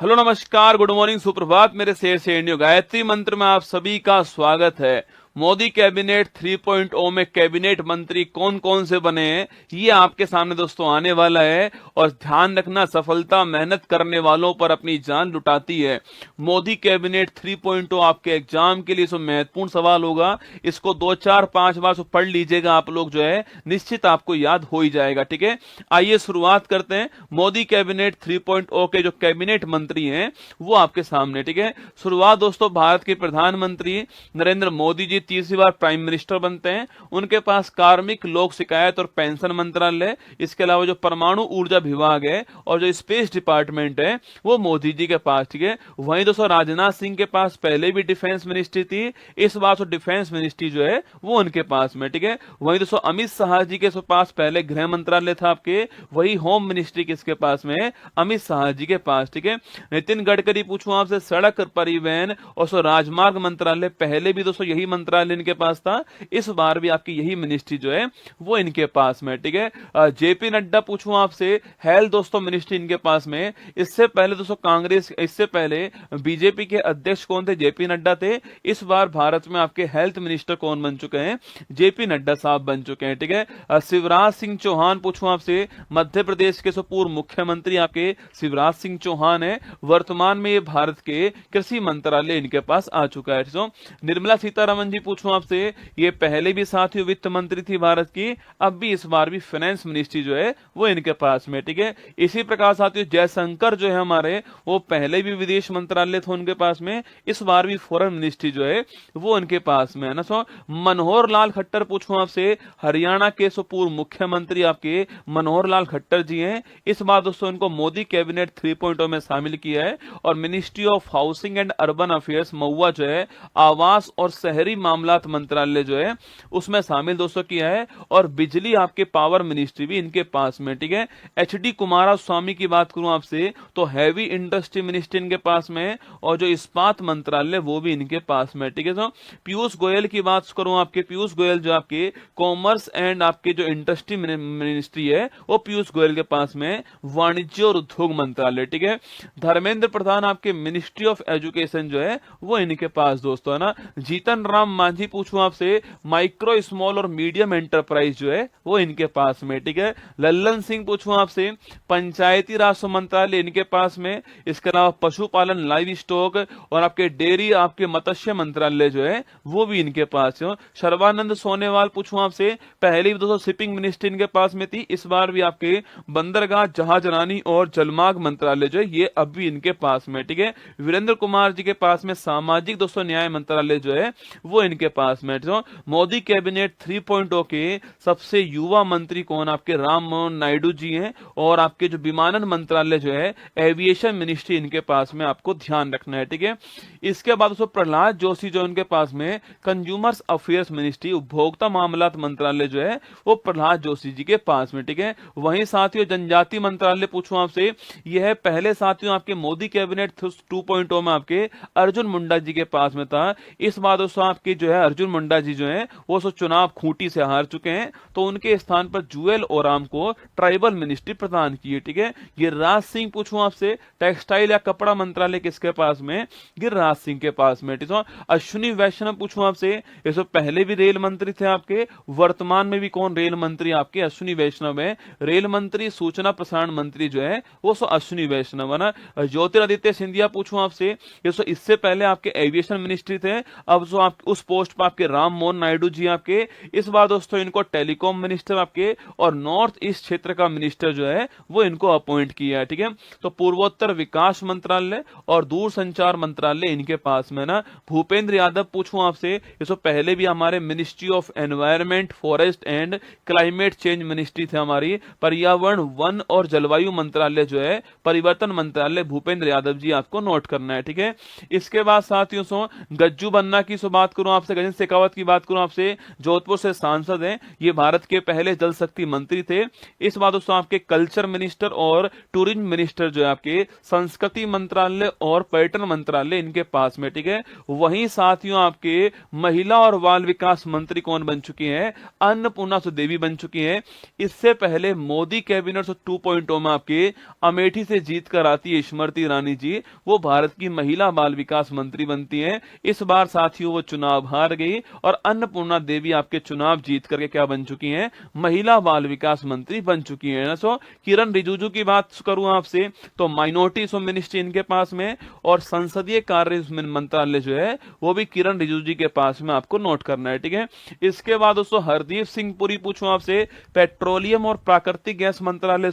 हेलो, नमस्कार, गुड मॉर्निंग, सुप्रभात मेरे शेर शेरनियों। गायत्री मंत्र में आप सभी का स्वागत है। मोदी कैबिनेट 3.0 में कैबिनेट मंत्री कौन कौन से बने हैं ये आपके सामने दोस्तों आने वाला है। और ध्यान रखना, सफलता मेहनत करने वालों पर अपनी जान लुटाती है। मोदी कैबिनेट 3.0 आपके एग्जाम के लिए सो महत्वपूर्ण सवाल होगा, इसको 2 4 5 बार सो पढ़ लीजिएगा आप लोग, जो है निश्चित आपको याद हो ही जाएगा, ठीक है। आइए शुरुआत करते हैं। मोदी कैबिनेट 3.0 के जो कैबिनेट मंत्री हैं वो आपके सामने, ठीक है। शुरुआत दोस्तों, भारत के प्रधानमंत्री नरेंद्र मोदी जी तीसरी बार प्राइम मिनिस्टर बनते हैं। उनके पास कार्मिक, लोक शिकायत और पेंशन मंत्रालय, इसके अलावा जो परमाणु ऊर्जा विभाग है और जो स्पेस डिपार्टमेंट है वो मोदी जी के पास, ठीक है। वहीं दोस्तों राजनाथ सिंह के पास पहले भी डिफेंस मिनिस्ट्री थी, इस बार तो डिफेंस मिनिस्ट्री जो है वो उनके पास में, ठीक है। वहीं दोस्तों अमित शाह जी के पास पहले गृह मंत्रालय था आपके, वही होम मिनिस्ट्री किसके पास में है, अमित शाह जी के पास, ठीक है। नितिन गडकरी पूछूं आपसे, सड़क परिवहन और राजमार्ग मंत्रालय पहले भी दोस्तों यही मंत्रालय मंत्रालय इनके पास था, इस बार भी आपकी यही मिनिस्ट्री जो है वो इनके पास में, ठीक है। जेपी नड्डा पूछूं आपसे, हेल्थ दोस्तों मिनिस्ट्री इनके पास में। इससे पहले दोस्तों कांग्रेस, इससे पहले बीजेपी के अध्यक्ष कौन थे? जेपी नड्डा थे। इस बार भारत में आपके हेल्थ मिनिस्टर कौन बन चुके हैं? जेपी नड्डा साहब बन चुके हैं, ठीक है। शिवराज सिंह चौहान पूछूं आपसे, मध्य प्रदेश के पूर्व मुख्यमंत्री आपके शिवराज सिंह चौहान है। वर्तमान में ये भारत के कृषि मंत्रालय इनके पास आ चुका है। तो निर्मला सीतारमण जी पूछूं आपसे, ये पहले भी साथियों वित्त मंत्री थी भारत की, अब भी इस बार भी फाइनेंस मिनिस्ट्री जो है वो इनके पास में, ठीक है। इसी प्रकार साथियों जयशंकर जो है हमारे, वो पहले भी विदेश मंत्रालय था उनके पास में, इस बार भी फॉरेन मिनिस्ट्री जो है वो इनके पास में है ना। सो मनोहर लाल खट्टर पूछूं आपसे, हरियाणा के पूर्व मुख्यमंत्री आपके मनोहर लाल खट्टर जी हैं। इस बार दोस्तों इनको मोदी कैबिनेट 3.0 में शामिल किया है और ministry of housing and urban affairs MoHUA जो है आवास और शहरी मामलात मंत्रालय जो है उसमें शामिल दोस्तों किया है। और बिजली आपके पावर मिनिस्ट्री भी इनके पास में, ठीक है। एचडी कुमारा स्वामी की बात करूं आपसे तो हैवी इंडस्ट्री मिनिस्ट्री इनके पास में, और जो इस्पात मंत्रालय वो भी इनके पास में, ठीक है। तो पीयूष गोयल की बात करूं आपके, पीयूष गोयल जो आपके कॉमर्स एंड आपके जो इंडस्ट्री मिनिस्ट्री है वो पीयूष गोयल के पास में, वाणिज्य और उद्योग मंत्रालय, ठीक है। धर्मेंद्र प्रधान आपके मिनिस्ट्री ऑफ एजुकेशन जो है वो इनके पास दोस्तों है ना। जीतन राम मांझी पूछूं आपसे, माइक्रो स्मॉल और मीडियम एंटरप्राइज जो है वो इनके पास में, ठीक है। लल्लन सिंह पूछूं आपसे, पंचायती राज मंत्रालय इनके पास में। इसके अलावा पशुपालन लाइव स्टॉक और आपके डेयरी आपके मत्स्य मंत्रालय जो है वो भी इनके पास है। सर्बानंद सोनेवाल पूछूं आपसे, पहले भी दोस्तों शिपिंग मिनिस्ट्री इनके पास में थी, इस बार भी आपके बंदरगाह जहाजरानी और जलमार्ग मंत्रालय जो है ये अब भी इनके पास में, ठीक है। वीरेंद्र कुमार जी के पास में सामाजिक दोस्तों न्याय मंत्रालय जो है वो इनके पास में। तो मोदी कैबिनेट 3.0 के सबसे युवा मंत्री कौन? आपके राम मोहन नायडू जी हैं। और आपके जो विमानन मंत्रालय जो है एविएशन मिनिस्ट्री इनके पास में, आपको ध्यान रखना है, ठीक है। इसके बाद दोस्तों प्रहलाद जोशी जो इनके पास में कंज्यूमर्स अफेयर्स मिनिस्ट्री, उपभोक्ता मामलात मंत्रालय जो है वो प्रहलाद जोशी जी के पास में, ठीक है। वहीं साथियों जनजाति मंत्रालय पूछूं आपसे, यह है पहले साथियों आपके मोदी कैबिनेट 2.0 में आपके अर्जुन मुंडा जी के पास में था। इस बार दोस्तों आपके जो है अर्जुन मुंडा जी जो है वो चुनाव खूंटी से हार चुके हैं, तो उनके स्थान पर जुएल ओराम को ट्राइबल मिनिस्ट्री प्रदान की है, ठीक है। गिरिराज सिंह पूछूं आपसे, टेक्सटाइल या कपड़ा मंत्रालय किसके पास में? गिरिराज सिंह के पास में, ठीक है। अश्विनी वैष्णव पूछूं आपसे, ये सब पहले भी रेल मंत्री थे आपके, वर्तमान में भी कौन रेल मंत्री आपके? अश्विनी वैष्णव है। रेल मंत्री सूचना प्रसारण मंत्री जो है वो अश्विनी वैष्णव है ना। ज्योतिरादित्य सिंधिया पूछूं आपसे, ये इससे पहले आपके एविएशन मिनिस्ट्री थे, अब जो आप उस पोस्ट पर आपके राम मोहन नायडू जी आपके, इस बार दोस्तों इनको टेलीकॉम मिनिस्टर आपके और नॉर्थ ईस्ट क्षेत्र का मिनिस्टर जो है वो इनको अपॉइंट किया है, ठीक है। तो पूर्वोत्तर विकास मंत्रालय और दूरसंचार मंत्रालय इनके पास में ना। भूपेंद्र यादव पूछूं आपसे, ये पहले भी हमारे ministry of environment forest and climate change ministry थे हमारी, पर्यावरण वन और जलवायु मंत्रालय जो है परिवर्तन मंत्रालय, भूपेंद्र यादव जी आपको नोट करना है, ठीक है। इसके बाद साथियों गज्जू बन्ना की बात करूं आपसे, गजेंद्र शेखावत की बात करूं आपसे, जोधपुर से सांसद हैं, ये भारत के पहले जल शक्ति मंत्री थे। इस बात दोस्तों आपके कल्चर मिनिस्टर और टूरिज्म मिनिस्टर जो है आपके संस्कृति मंत्रालय और पर्यटन मंत्रालय इनके पास में, ठीक है। वहीं साथियों आपके महिला और बाल विकास मंत्री कौन बन चुकी हैं? अन्नपूर्णा देवी बन चुकी हैं। इससे पहले मोदी कैबिनेट 2.0 में आपके अमेठी से जीत कर आती है स्मृति ईरानी जी, वो भारत की महिला बाल विकास मंत्री बनती हैं। इस बार साथियों वो चुनाव हार गई और अन्नपूर्णा देवी आपके चुनाव जीत करके क्या बन चुकी हैं? महिला बाल विकास मंत्री बन चुकी हैं ना। किरण रिजिजू की बात करूं आपसे तो माइनॉरिटी मिनिस्ट्री इनके पास में और संसदीय कार्य मंत्रालय जो है वो भी किरण रिजिजू जी के पास में, आपको नोट करना है, ठीक है। इसके बाद दोस्तों हरदीप सिंह पुरी पूछूं आपसे, पेट्रोलियम और प्राकृतिक गैस मंत्रालय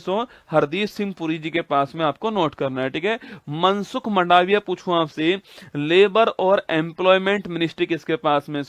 हरदीप सिंह पुरी जी के पास में आपको नोट करना है, ठीक है। मनसुख मंडाविया पूछूं आपसे, लेबर और एम्प्लॉयमेंट मिनिस्ट्री किसके पास में?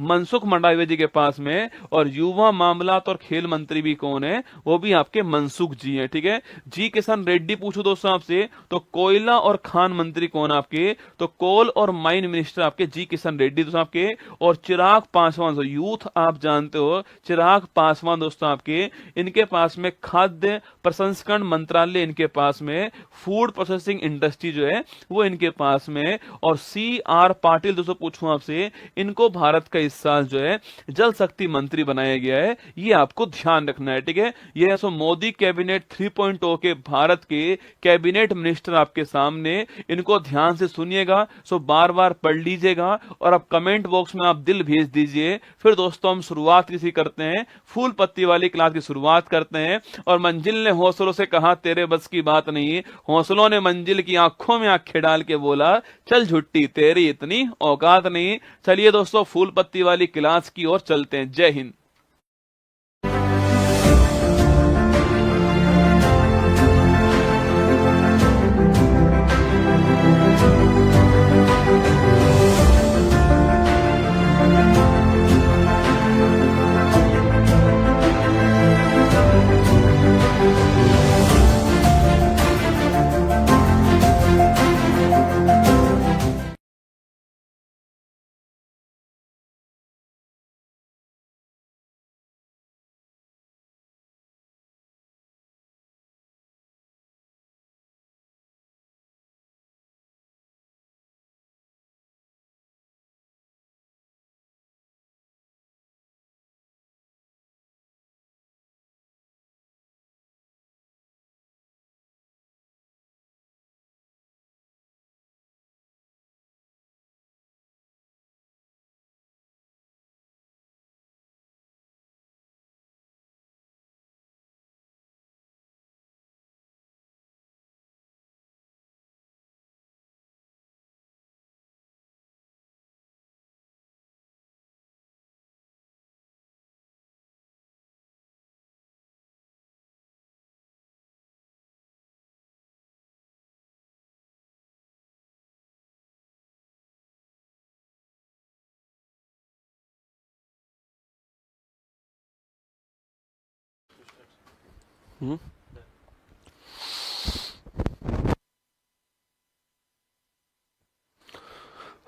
मनसुख मंडाविया जी के पास में। और युवा मामलात और खेल मंत्री भी कौन है? वो भी आपके मनसुख जी हैं, ठीक है। जी किशन रेड्डी पूछो दोस्तों आपसे तो कोयला और खान मंत्री कौन आपके? तो कोल और माइन मिनिस्टर आपके जी किशन रेड्डी दोस्तों आपके। और चिराग पासवान यूथ आप जानते हो, चिराग पासवान दोस्तों आपके, इनके पास में खाद्य प्रसंस्करण मंत्रालय इनके पास में, फूड प्रोसेसिंग इंडस्ट्री जो है वो इनके पास में। और सी आर पाटिल दोस्तों पूछूं आपसे, इनको भारत का इस साल जो है जल शक्ति मंत्री बनाया गया है, ये आपको ध्यान रखना है, ठीक है। ये है सो मोदी कैबिनेट 3.0 के भारत के कैबिनेट मिनिस्टर आपके सामने, इनको ध्यान से सुनिएगा, सो बार बार पढ़ लीजिएगा और अब कमेंट बॉक्स में आप दिल भेज दीजिए। फिर दोस्तों हम शुरुआत किसी करते हैं, फूल पत्ती वाली क्लास की शुरुआत करते हैं। और मंजिल ने हौसलों से कहा तेरे बस की बात नहीं, हौसलों ने मंजिल की आंखों में आंखें डाल के बोला चल झुट्टी तेरी इतनी औकात नहीं। चलिए दोस्तों फूल पत्ती वाली क्लास की ओर चलते हैं। जय हिंद।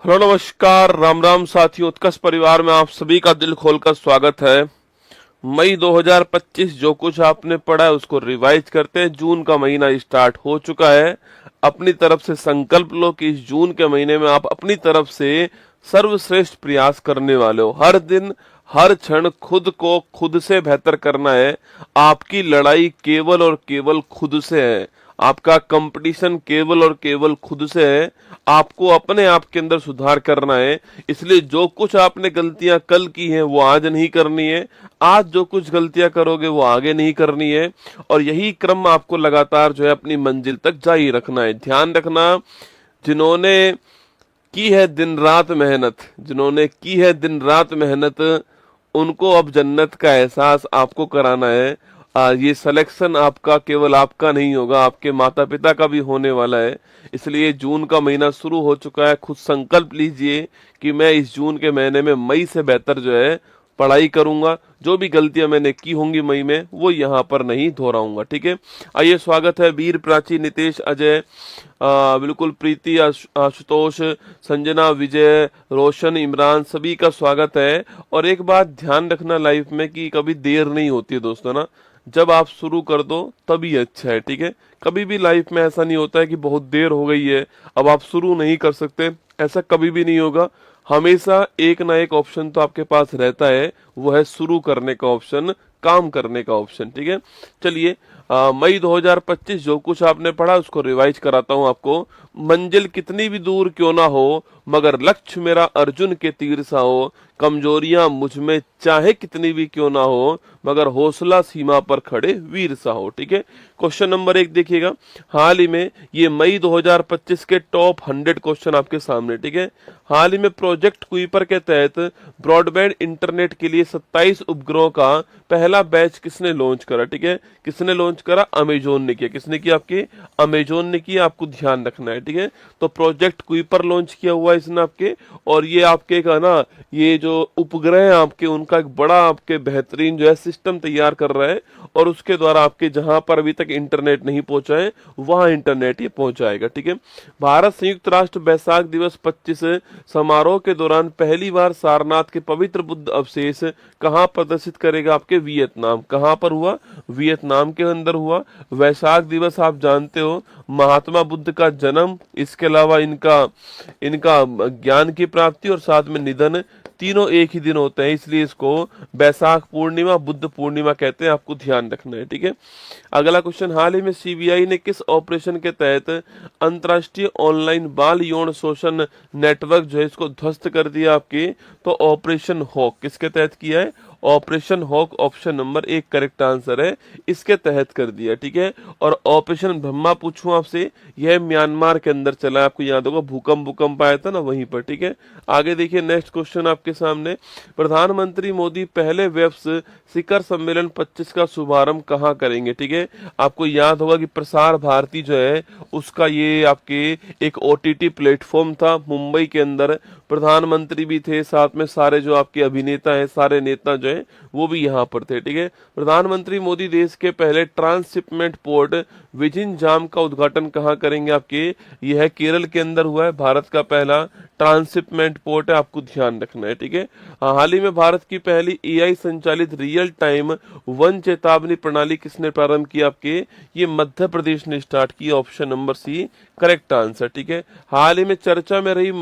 हेलो नमस्कार राम राम साथियों, उत्कर्ष परिवार में आप सभी का दिल खोलकर स्वागत है। मई 2025 जो कुछ आपने पढ़ा है उसको रिवाइज करते हैं। जून का महीना स्टार्ट हो चुका है। अपनी तरफ से संकल्प लो कि इस जून के महीने में आप अपनी तरफ से सर्वश्रेष्ठ प्रयास करने वाले हो। हर दिन हर क्षण खुद को खुद से बेहतर करना है। आपकी लड़ाई केवल और केवल खुद से है। आपका कंपटीशन केवल और केवल खुद से है। आपको अपने आप के अंदर सुधार करना है। इसलिए जो कुछ आपने गलतियां कल की हैं वो आज नहीं करनी है। आज जो कुछ गलतियां करोगे वो आगे नहीं करनी है। और यही क्रम आपको लगातार जो है अपनी मंजिल तक जारी रखना है। ध्यान रखना, जिन्होंने की है दिन रात मेहनत, जिन्होंने की है दिन रात मेहनत, उनको अब जन्नत का एहसास आपको कराना है। ये सिलेक्शन आपका केवल आपका नहीं होगा, आपके माता पिता का भी होने वाला है। इसलिए जून का महीना शुरू हो चुका है। खुद संकल्प लीजिए कि मैं इस जून के महीने में मई से बेहतर जो है पढ़ाई करूंगा। जो भी गलतियां मैंने की होंगी मई में वो यहाँ पर नहीं दोहराऊंगा, ठीक है। आइए, स्वागत है वीर, प्राची, नितेश, अजय, बिल्कुल प्रीति, आशुतोष, संजना, विजय, रोशन, इमरान, सभी का स्वागत है। और एक बात ध्यान रखना लाइफ में कि कभी देर नहीं होती है दोस्तों ना। जब आप शुरू कर दो तभी अच्छा है, ठीक है। कभी भी लाइफ में ऐसा नहीं होता है कि बहुत देर हो गई है अब आप शुरू नहीं कर सकते, ऐसा कभी भी नहीं होगा। हमेशा एक ना एक ऑप्शन तो आपके पास रहता है, वो है शुरू करने का ऑप्शन, काम करने का ऑप्शन, ठीक है। चलिए, मई 2025 जो कुछ आपने पढ़ा उसको रिवाइज कराता हूं आपको। मंजिल कितनी भी दूर क्यों ना हो, मगर लक्ष्य मेरा अर्जुन के तीर सा हो। कमजोरियां मुझ में चाहे कितनी भी क्यों ना हो, मगर हौसला सीमा पर खड़े वीर सा हो, ठीक है। क्वेश्चन नंबर 1 देखिएगा। हाल ही में ये मई 2025 के टॉप 100 क्वेश्चन आपके सामने, ठीक है। हाल ही में प्रोजेक्ट कुइपर के तहत ब्रॉडबैंड इंटरनेट के लिए 27 उपग्रहों का पहला बैच किसने लॉन्च करा, ठीक है। किसने लॉन्च करा? अमेजोन ने किया। किसने किया? आपके अमेजोन ने किया। आपको ध्यान रखना है, ठीक है। तो प्रोजेक्ट कुइपर लॉन्च किया हुआ है इसने आपके, और ये आपके का ना, ये जो उपग्रह है आपके, उनका एक बड़ा आपके बेहतरीन जो है सिस्टम तैयार कर रहा है। और उसके द्वारा आपके जहां पर अभी तक इंटरनेट नहीं पहुंचा है वहां इंटरनेट ये पहुंचाएगा, ठीक है। भारत संयुक्त राष्ट्र बैसाख दिवस 25 समारोह के दौरान पहली बार सारनाथ के पवित्र बुद्ध अवशेष कहां प्रदर्शित करेगा? आपके वियतनाम। कहां पर हुआ? वियतनाम के अंदर हुआ। वैशाख दिवस आप जानते हो महात्मा बुद्ध का जन्म जन्म, इसके अलावा इनका इनका ज्ञान की प्राप्ति और साथ में निधन, तीनों एक ही दिन होते हैं, इसलिए इसको बैसाख पूर्णिमा, बुद्ध पूर्णिमा कहते हैं। आपको ध्यान रखना है, ठीक है। अगला क्वेश्चन, हाल ही में सीबीआई ने किस ऑपरेशन के तहत अंतर्राष्ट्रीय ऑनलाइन बाल यौन शोषण नेटवर्क जो है इसको ध्वस्त कर दिया आपके? तो ऑपरेशन हॉक किसके तहत किया है? Operation Hawk option number 1 correct answer है, इसके तहत कर दिया, ठीक है। और ऑपरेशन ब्रह्मा पूछूं आपसे, यह म्यांमार के अंदर चला है, आपको याद होगा भूकंप आया था ना वहीं पर, ठीक है। आगे देखिए नेक्स्ट क्वेश्चन आपके सामने, प्रधानमंत्री मोदी पहले वेब्स शिखर सम्मेलन 25 का शुभारंभ कहाँ करेंगे? ठीक है, आपको याद होगा कि प्रसार भारती जो है उसका ये आपके एक ओटीटी प्लेटफॉर्म था, मुंबई के अंदर प्रधानमंत्री भी थे, साथ में सारे जो आपके अभिनेता हैं, सारे नेता जो है वो भी यहाँ पर थे, ठीक है। प्रधानमंत्री मोदी देश के पहले ट्रांसशिपमेंट पोर्ट विजिंजाम का उद्घाटन कहाँ करेंगे? आपके यह केरल के अंदर हुआ है, भारत का पहला ट्रांसशिपमेंट पोर्ट है, आपको ध्यान रखना है, ठीक है। हाल ही में भारत की पहली एआई संचालित रियल टाइम वन चेतावनी प्रणाली किसने प्रारंभ की? आपके ये मध्य प्रदेश ने स्टार्ट की, option number C correct answer, ठीक है। हाल ही में चर्चा में रही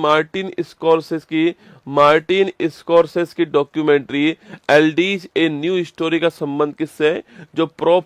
मार्टिन स्कॉर्सेस की documentary Aldeas a new story का संबंध किससे है? जो पोप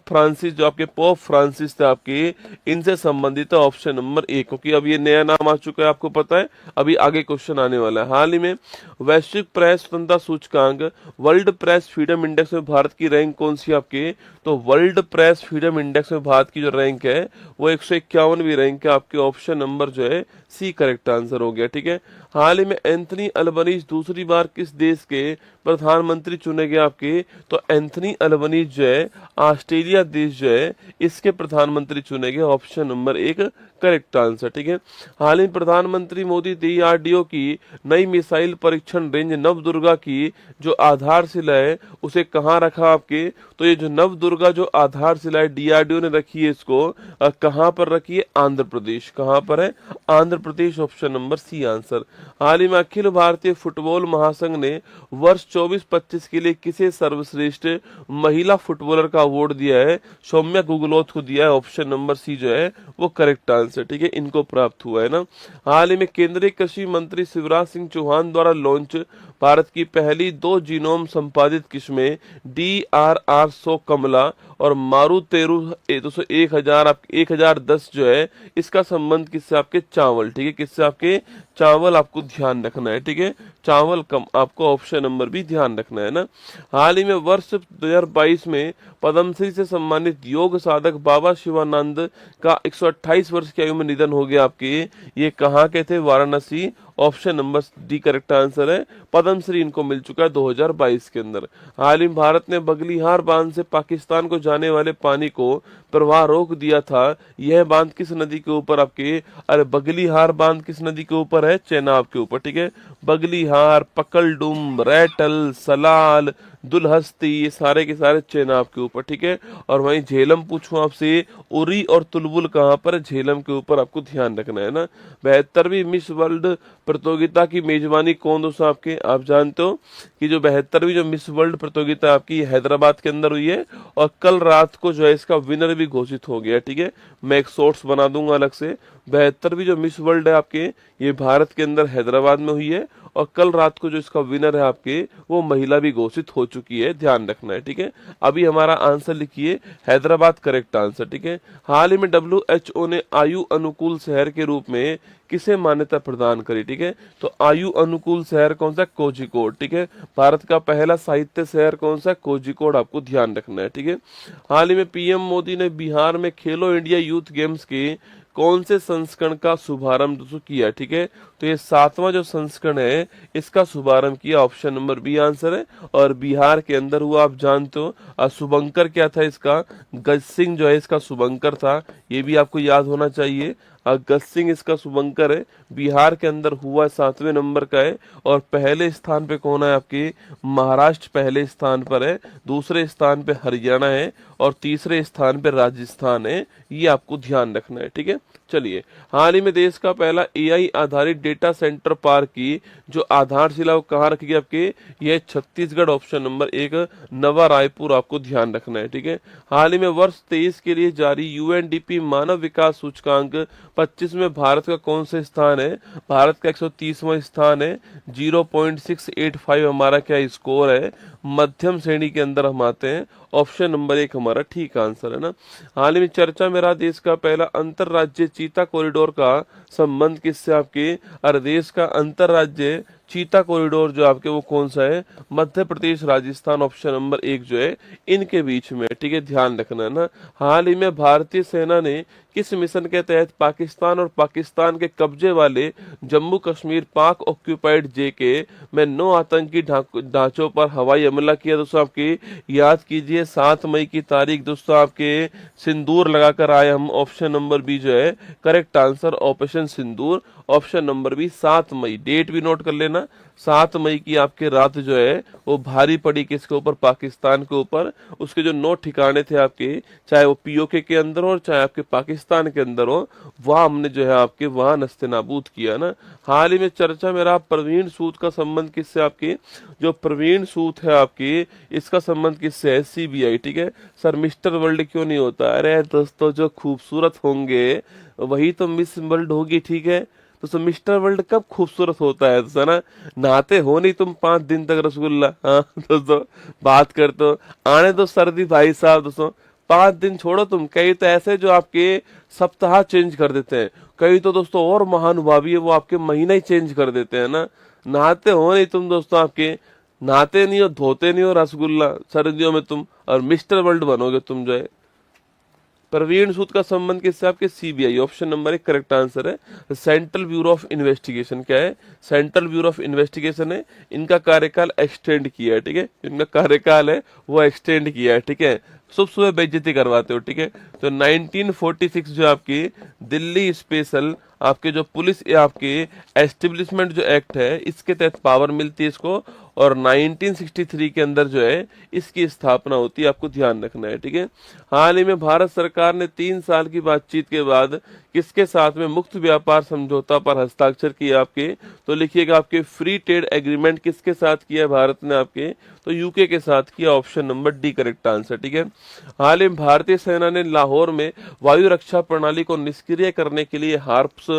फ्रांसिस थे आपके, इनसे संबंधित है, ऑप्शन नंबर 1, क्योंकि अब ये नया नाम आ चुका है, आपको पता है, अभी आगे क्वेश्चन आने वाला है। हाल ही में वैश्विक प्रेस स्वतंत्रता सूचकांक वर्ल्ड प्रेस फ्रीडम इंडेक्स में भारत की रैंक कौन सी आपके? तो वर्ल्ड प्रेस फ्रीडम इंडेक्स में भारत की जो रैंक है वो 151वीं रैंक है, आपके ऑप्शन नंबर जो है सी करेक्ट आंसर हो गया, ठीक है। हाल ही में एंथनी अल्बनीज दूसरी बार किस देश के प्रधानमंत्री चुने गए? आपके तो एंथनी अल्बनीज जो है ऑस्ट्रेलिया देश जो है इसके प्रधानमंत्री चुने गए, ऑप्शन नंबर 1 करेक्ट आंसर, ठीक है। हाल ही प्रधानमंत्री मोदी डीआरडीओ की नई मिसाइल परीक्षण रेंज नवदुर्गा की जो आधारशिला है उसे कहाँ रखा? आपके तो ये जो नवदुर्गा जो आधारशिला है डीआरडीओ ने रखी है, इसको कहाँ पर रखी है? आंध्र प्रदेश। कहाँ पर है? Andhra Pradesh, option number C answer. हाल ही में अखिल भारतीय फुटबॉल महासंघ ने वर्ष 24-25 के लिए किसे सर्वश्रेष्ठ महिला फुटबॉलर का अवार्ड दिया है? सौम्या गुगलोथ को दिया है, ऑप्शन नंबर सी जो है वो करेक्ट आंसर, ठीक है, इनको प्राप्त हुआ है ना। हाल ही में केंद्रीय कृषि मंत्री शिवराज सिंह चौहान द्वारा लॉन्च भारत की पहली 2 जीनोम संपादित किस्में DRR100 कमला और मारुतेरू 1010 जो है इसका संबंध किससे? आपके चावल, ठीक है, किससे? आपके चावल, आपको ध्यान रखना है, ठीक है, चावल कम, आपको ऑप्शन नंबर भी ध्यान रखना है ना। हाल ही में वर्ष 2022 में पद्मश्री से सम्मानित योग साधक बाबा शिवानंद का 128 वर्ष की आयु में निधन हो गया, आपके ये कहाँ के थे? Varanasi, option number D correct answer है, पद्मश्री इनको मिल चुका है 2022 के अंदर। हाल ही में भारत ने बगलीहार बांध से पाकिस्तान को जाने वाले पानी को प्रवाह रोक दिया था, यह बांध किस नदी के ऊपर? आपके अरे बगलीहार बांध किस नदी के ऊपर है? चेनाब के ऊपर, ठीक है। बगलीहार, पकलडुम, रैटल, सलाल, दुलहस्ती, ये सारे के सारे चेनाब के ऊपर, ठीक है। और वहीं झेलम पूछूं आपसे, उरी और तुलबुल कहाँ पर? झेलम के ऊपर, आपको ध्यान रखना है ना। 72वीं मिस वर्ल्ड प्रतियोगिता की मेजबानी कौन दोस्तों? आपके आप जानते हो कि जो 72वीं जो मिस वर्ल्ड प्रतियोगिता आपकी हैदराबाद के अंदर हुई है और कल रात को जो है इसका विनर भी घोषित हो गया, ठीक है। मैं एक शॉर्ट्स बना दूंगा अलग से। 72वीं जो मिस वर्ल्ड है आपके ये भारत के अंदर हैदराबाद में हुई है और कल रात को जो इसका विनर है आपके वो महिला भी घोषित हो चुकी है, ध्यान रखना है, ठीक है। अभी हमारा आंसर लिखिए हैदराबाद करेक्ट आंसर, ठीक है। हाल ही में WHO ने आयु अनुकूल शहर के रूप में किसे मान्यता प्रदान करी? ठीक है, तो आयु अनुकूल शहर कौन सा? कोझिकोड, ठीक है। भारत का पहला साहित्य शहर कौन सा? कोझिकोड, आपको ध्यान रखना है, ठीक है। हाल ही में पीएम मोदी ने बिहार में खेलो इंडिया यूथ गेम्स के कौन से संस्करण का शुभारंभ किया? ठीक है, तो ये 7वां जो संस्करण है इसका शुभारंभ किया, ऑप्शन नंबर बी आंसर है। और बिहार के अंदर हुआ, आप जानते हो। शुभंकर क्या था इसका? गज सिंह जो है इसका शुभंकर था, ये भी आपको याद होना चाहिए। गज सिंह इसका शुभंकर है, बिहार के अंदर हुआ, 7वें नंबर का है। और पहले स्थान पे कौन है? आपके महाराष्ट्र पहले स्थान पर है, दूसरे स्थान पे हरियाणा है और तीसरे स्थान पे राजस्थान है, ये आपको ध्यान रखना है, ठीक है। चलिए, हाल ही में देश का पहला एआई आधारित डेटा सेंटर पार्क की जो आधारशिला वो कहाँ रखी गई आपके, ये छत्तीसगढ़, ऑप्शन नंबर एक, नवा रायपुर, आपको ध्यान रखना है। ठीक है, हाल ही में वर्ष 23 के लिए जारी यूएनडीपी मानव विकास सूचकांक 25 में भारत का कौन सा स्थान है, भारत का 130वां स्थान है, 0.685 हमारा क्या स्कोर है, मध्यम श्रेणी के अंदर हम आते हैं, ऑप्शन नंबर एक हमारा ठीक आंसर है ना। हाल ही में चर्चा में रहा देश का पहला अंतरराज्य चीता कॉरिडोर का संबंध किससे आपके, और देश का अंतरराज्य चीता कॉरिडोर जो आपके वो कौन सा है, मध्य प्रदेश राजस्थान, ऑप्शन नंबर एक जो है इनके बीच में। ठीक है, ध्यान रखना है ना। हाल ही में भारतीय सेना ने किस मिशन के तहत पाकिस्तान और पाकिस्तान के कब्जे वाले जम्मू कश्मीर पाक ऑक्यूपाइड जेके में 9 आतंकी ढांचों पर हवाई हमला किया दोस्तों आपकी, याद कीजिए 7 मई की तारीख दोस्तों आपके सिंदूर लगाकर आए हम, ऑप्शन नंबर बी जो है करेक्ट आंसर, ऑपरेशन सिंदूर, ऑप्शन नंबर बी 7 मई, डेट भी नोट कर लेना। 7 मई की आपके रात जो है वो भारी पड़ी किसके ऊपर, पाकिस्तान के ऊपर। उसके जो 9 ठिकाने थे आपके, चाहे वो पीओके के अंदर हो चाहे आपके पाकिस्तान के अंदर हो, वहां हमने जो है आपके वहां नस्तेनाबूद किया ना। हाल ही में चर्चा में रहा प्रवीण सूद का संबंध किससे आपकी, जो प्रवीण सूद है आपकी इसका संबंध किससे है, सीबीआई। ठीक है सर, मिस्टर वर्ल्ड क्यों नहीं होता, अरे दोस्तों जो खूबसूरत होंगे वही तो मिस वर्ल्ड होगी। ठीक है, तो मिस्टर वर्ल्ड कब खूबसूरत होता है दोस्तों ना, नहाते हो नहीं तुम 5 दिन तक रसगुल्ला। हाँ दोस्तों, बात करते हो, आने दो सर्दी भाई साहब दोस्तों, 5 दिन छोड़ो तुम, कई तो ऐसे जो आपके सप्ताह चेंज कर देते हैं, कई तो दोस्तों और महानुभावी है वो आपके महीना ही चेंज कर देते हैं ना। नहाते हो नहीं तुम दोस्तों, आपके नहाते नहीं हो, धोते नहीं हो रसगुल्ला सर्दियों में तुम, और मिस्टर वर्ल्ड बनोगे तुम जो है। प्रवीण सूद का संबंध किससे आपके, सीबीआई, ऑप्शन नंबर एक करेक्ट आंसर है। सेंट्रल ब्यूरो ऑफ इन्वेस्टिगेशन क्या है, सेंट्रल ब्यूरो ऑफ इन्वेस्टिगेशन है, इनका कार्यकाल एक्सटेंड किया है। ठीक है, इनका कार्यकाल है वो एक्सटेंड किया है। ठीक है, सुबह सुबह बेइज्जती करवाते हो। ठीक है, तो 1946 जो आपकी दिल्ली स्पेशल आपके जो पुलिस आपके एस्टेब्लिशमेंट जो एक्ट है इसके तहत पावर मिलती है इसको, और 1963 के अंदर जो है इसकी स्थापना होती है, आपको ध्यान रखना है। ठीक है, हाल ही में भारत सरकार ने 3 साल की बातचीत के बाद किसके साथ में मुक्त व्यापार समझौता पर हस्ताक्षर किया आपके, तो लिखिएगा आपके फ्री ट्रेड एग्रीमेंट किसके साथ किया भारत ने आपके, तो यूके के साथ किया, option number D correct answer. ठीक है, हाल ही में भारतीय सेना ने लाहौर में वायु रक्षा प्रणाली को निष्क्रिय करने के लिए हार्प्स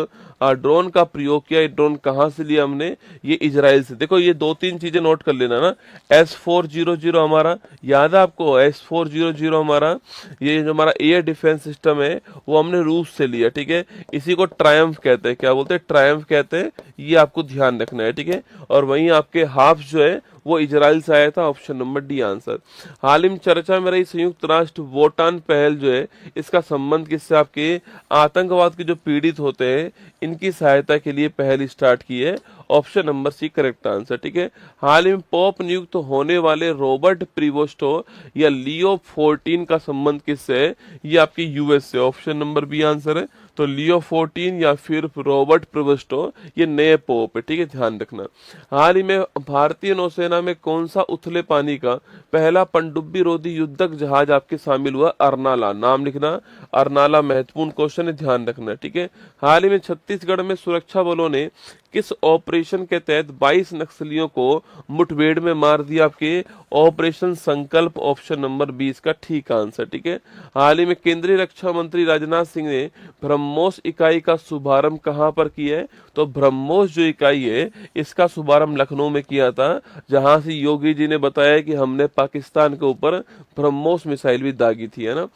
ड्रोन का प्रयोग किया। ये ड्रोन कहां से लिया हमने, ये इजराइल से। देखो ये 2-3 चीजें नोट कर लेना ना, S400 हमारा याद है आपको, S400 हमारा ये जो हमारा एयर डिफेंस सिस्टम है वो हमने रूस से लिया। ठीक है, इसी को ट्रायम्फ कहते हैं, क्या बोलते हैं, ट्रायम्फ कहते हैं, ये आपको ध्यान रखना है। ठीक है, और वहीं आपके हाफ्स जो है वो इजराइल से आया था, ऑप्शन नंबर डी आंसर। हाल ही में चर्चा में रही संयुक्त राष्ट्र वोटान पहल जो है इसका संबंध किससे आपके, आतंकवाद के जो पीड़ित होते हैं इनकी सहायता के लिए पहल स्टार्ट की है, option number C correct answer. ठीक है, हाल ही में पॉप नियुक्त होने वाले रॉबर्ट प्रिवोस्टो या लियो 14 का संबंध किससे है, ये आपकी यूएस से, ऑप्शन नंबर बी आंसर है। तो लियो 14 या फिर रॉबर्ट प्रिवोस्टो ये नए पोप है। ठीक है, ध्यान रखना। हाल ही में भारतीय नौसेना में कौन सा उथले पानी का पहला पनडुब्बी रोधी युद्धक जहाज आपके शामिल हुआ, अर्नाला, नाम लिखना, अर्नाला महत्वपूर्ण क्वेश्चन है, ध्यान रखना। ठीक है, हाल ही में छत्तीसगढ़ में सुरक्षा बलों ने किस ऑपरेशन के तहत 22 नक्सलियों को मुठभेड़ में मार दिया आपके, ऑपरेशन संकल्प, ऑप्शन नंबर 20 का ठीक आंसर। ठीक है, हाल ही में केंद्रीय रक्षा मंत्री राजनाथ सिंह ने ब्रह्मोस इकाई का शुभारंभ कहां पर किया है, तो ब्रह्मोस जो इकाई है इसका शुभारंभ लखनऊ में किया था, जहां से योगी जी ने बताया कि हमने पाकिस्तान के ऊपर ब्रह्मोस मिसाइल भी दागी थी, है ना।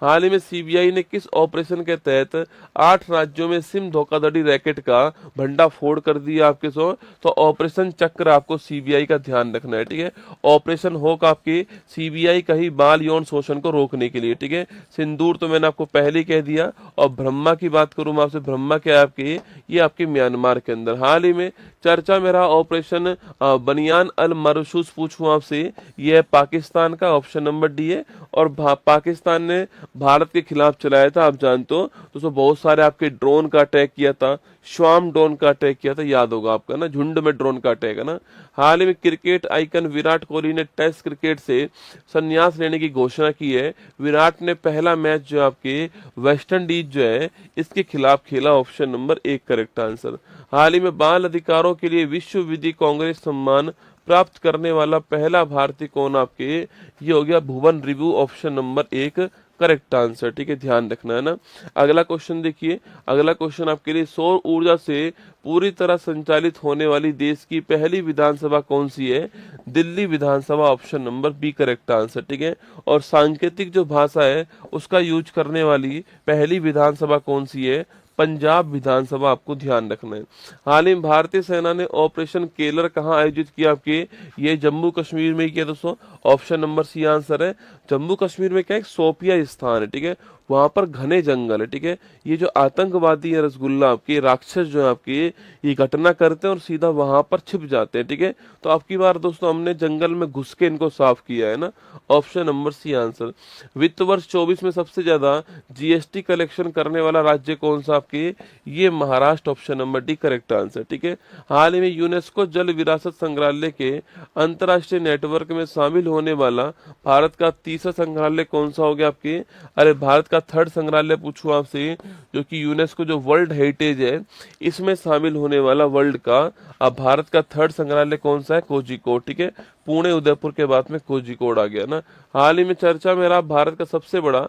हाल ही में सीबीआई ने किस ऑपरेशन के तहत 8 राज्यों में सिम धोखाधड़ी रैकेट का भंडाफोड़ कर दिया आपके सो, तो ऑपरेशन चक्र आपको सीबीआई का ध्यान रखना है। ठीक है, ऑपरेशन होक आपकी सीबीआई का ही बाल यौन शोषण को रोकने के लिए। ठीक है, सिंदूर तो मैंने आपको पहले ही कह दिया, और ब्रह्मा की बात करूं मैं आपसे, ब्रह्मा क्या है आपकी, ये आपके म्यांमार के अंदर। हाल ही में चर्चा में रहा ऑपरेशन बनियान अल मरसूस, पूछूं आपसे, ये है पाकिस्तान का, ऑप्शन नंबर डी है, और पाकिस्तान ने भारत के खिलाफ चलाया था, आप जानते हो दोस्तों, बहुत सारे आपके ड्रोन का अटैक किया था, स्वाम ड्रोन का अटैक किया था, याद होगा आपका ना, झुंड में ड्रोन का अटैक है ना। हाल ही में क्रिकेट आइकन विराट कोहली ने टेस्ट क्रिकेट से संन्यास लेने की घोषणा की है। विराट ने पहला मैच जो आपके वेस्ट इंडीज जो है इसके खिलाफ खेला, ऑप्शन नंबर 1 करेक्ट आंसर। हाल ही में बाल अधिकारों के लिए विश्व विधि कांग्रेस सम्मान प्राप्त करने वाला पहला भारतीय कौन आपके, ये हो गया Bhuvan review, option number 1 correct answer. ठीक है, ध्यान रखना है ना। अगला क्वेश्चन देखिए, अगला क्वेश्चन आपके लिए, सौर ऊर्जा से पूरी तरह संचालित होने वाली देश की पहली विधानसभा कौन सी है, दिल्ली विधानसभा, option number B correct answer. ठीक है, और सांकेतिक जो भाषा है उसका यूज करने वाली पहली विधानसभा कौन सी है, पंजाब विधानसभा, आपको ध्यान रखना है। हाल ही में भारतीय सेना ने ऑपरेशन केलर कहां आयोजित किया आपके, ये जम्मू कश्मीर में ही किया दोस्तों, ऑप्शन नंबर सी आंसर है। जम्मू कश्मीर में क्या है, सोपिया स्थान है, ठीक है, वहां पर घने जंगल है, ठीक है। ये जो आतंकवादी है रसगुल्ला आपके, राक्षस जो है आपके, ये घटना करते हैं और सीधा वहां पर छिप जाते हैं, ठीक है। तो आपकी बार दोस्तों हमने जंगल में घुस के इनको साफ किया है ना, ऑप्शन नंबर सी आंसर। वित्त वर्ष 24 में सबसे ज्यादा जीएसटी कलेक्शन करने वाला राज्य कौन सा आपके, ये Maharashtra, option number D correct answer. ठीक है, हाल ही में यूनेस्को जल विरासत संग्रहालय के अंतरराष्ट्रीय नेटवर्क में शामिल होने वाला भारत का तीसरा संग्रहालय कौन सा हो गया आपके, अरे भारत का थर्ड संग्रहालय पूछूं आपसे, जो कि यूनेस्को जो वर्ल्ड हेरिटेज है इसमें शामिल होने वाला वर्ल्ड का अब भारत का थर्ड संग्रहालय कौन सा है, कोझिकोड। ठीक है, पुणे उदयपुर के बाद में कोझिकोड आ गया ना। हाल ही में चर्चा में रहा भारत का सबसे बड़ा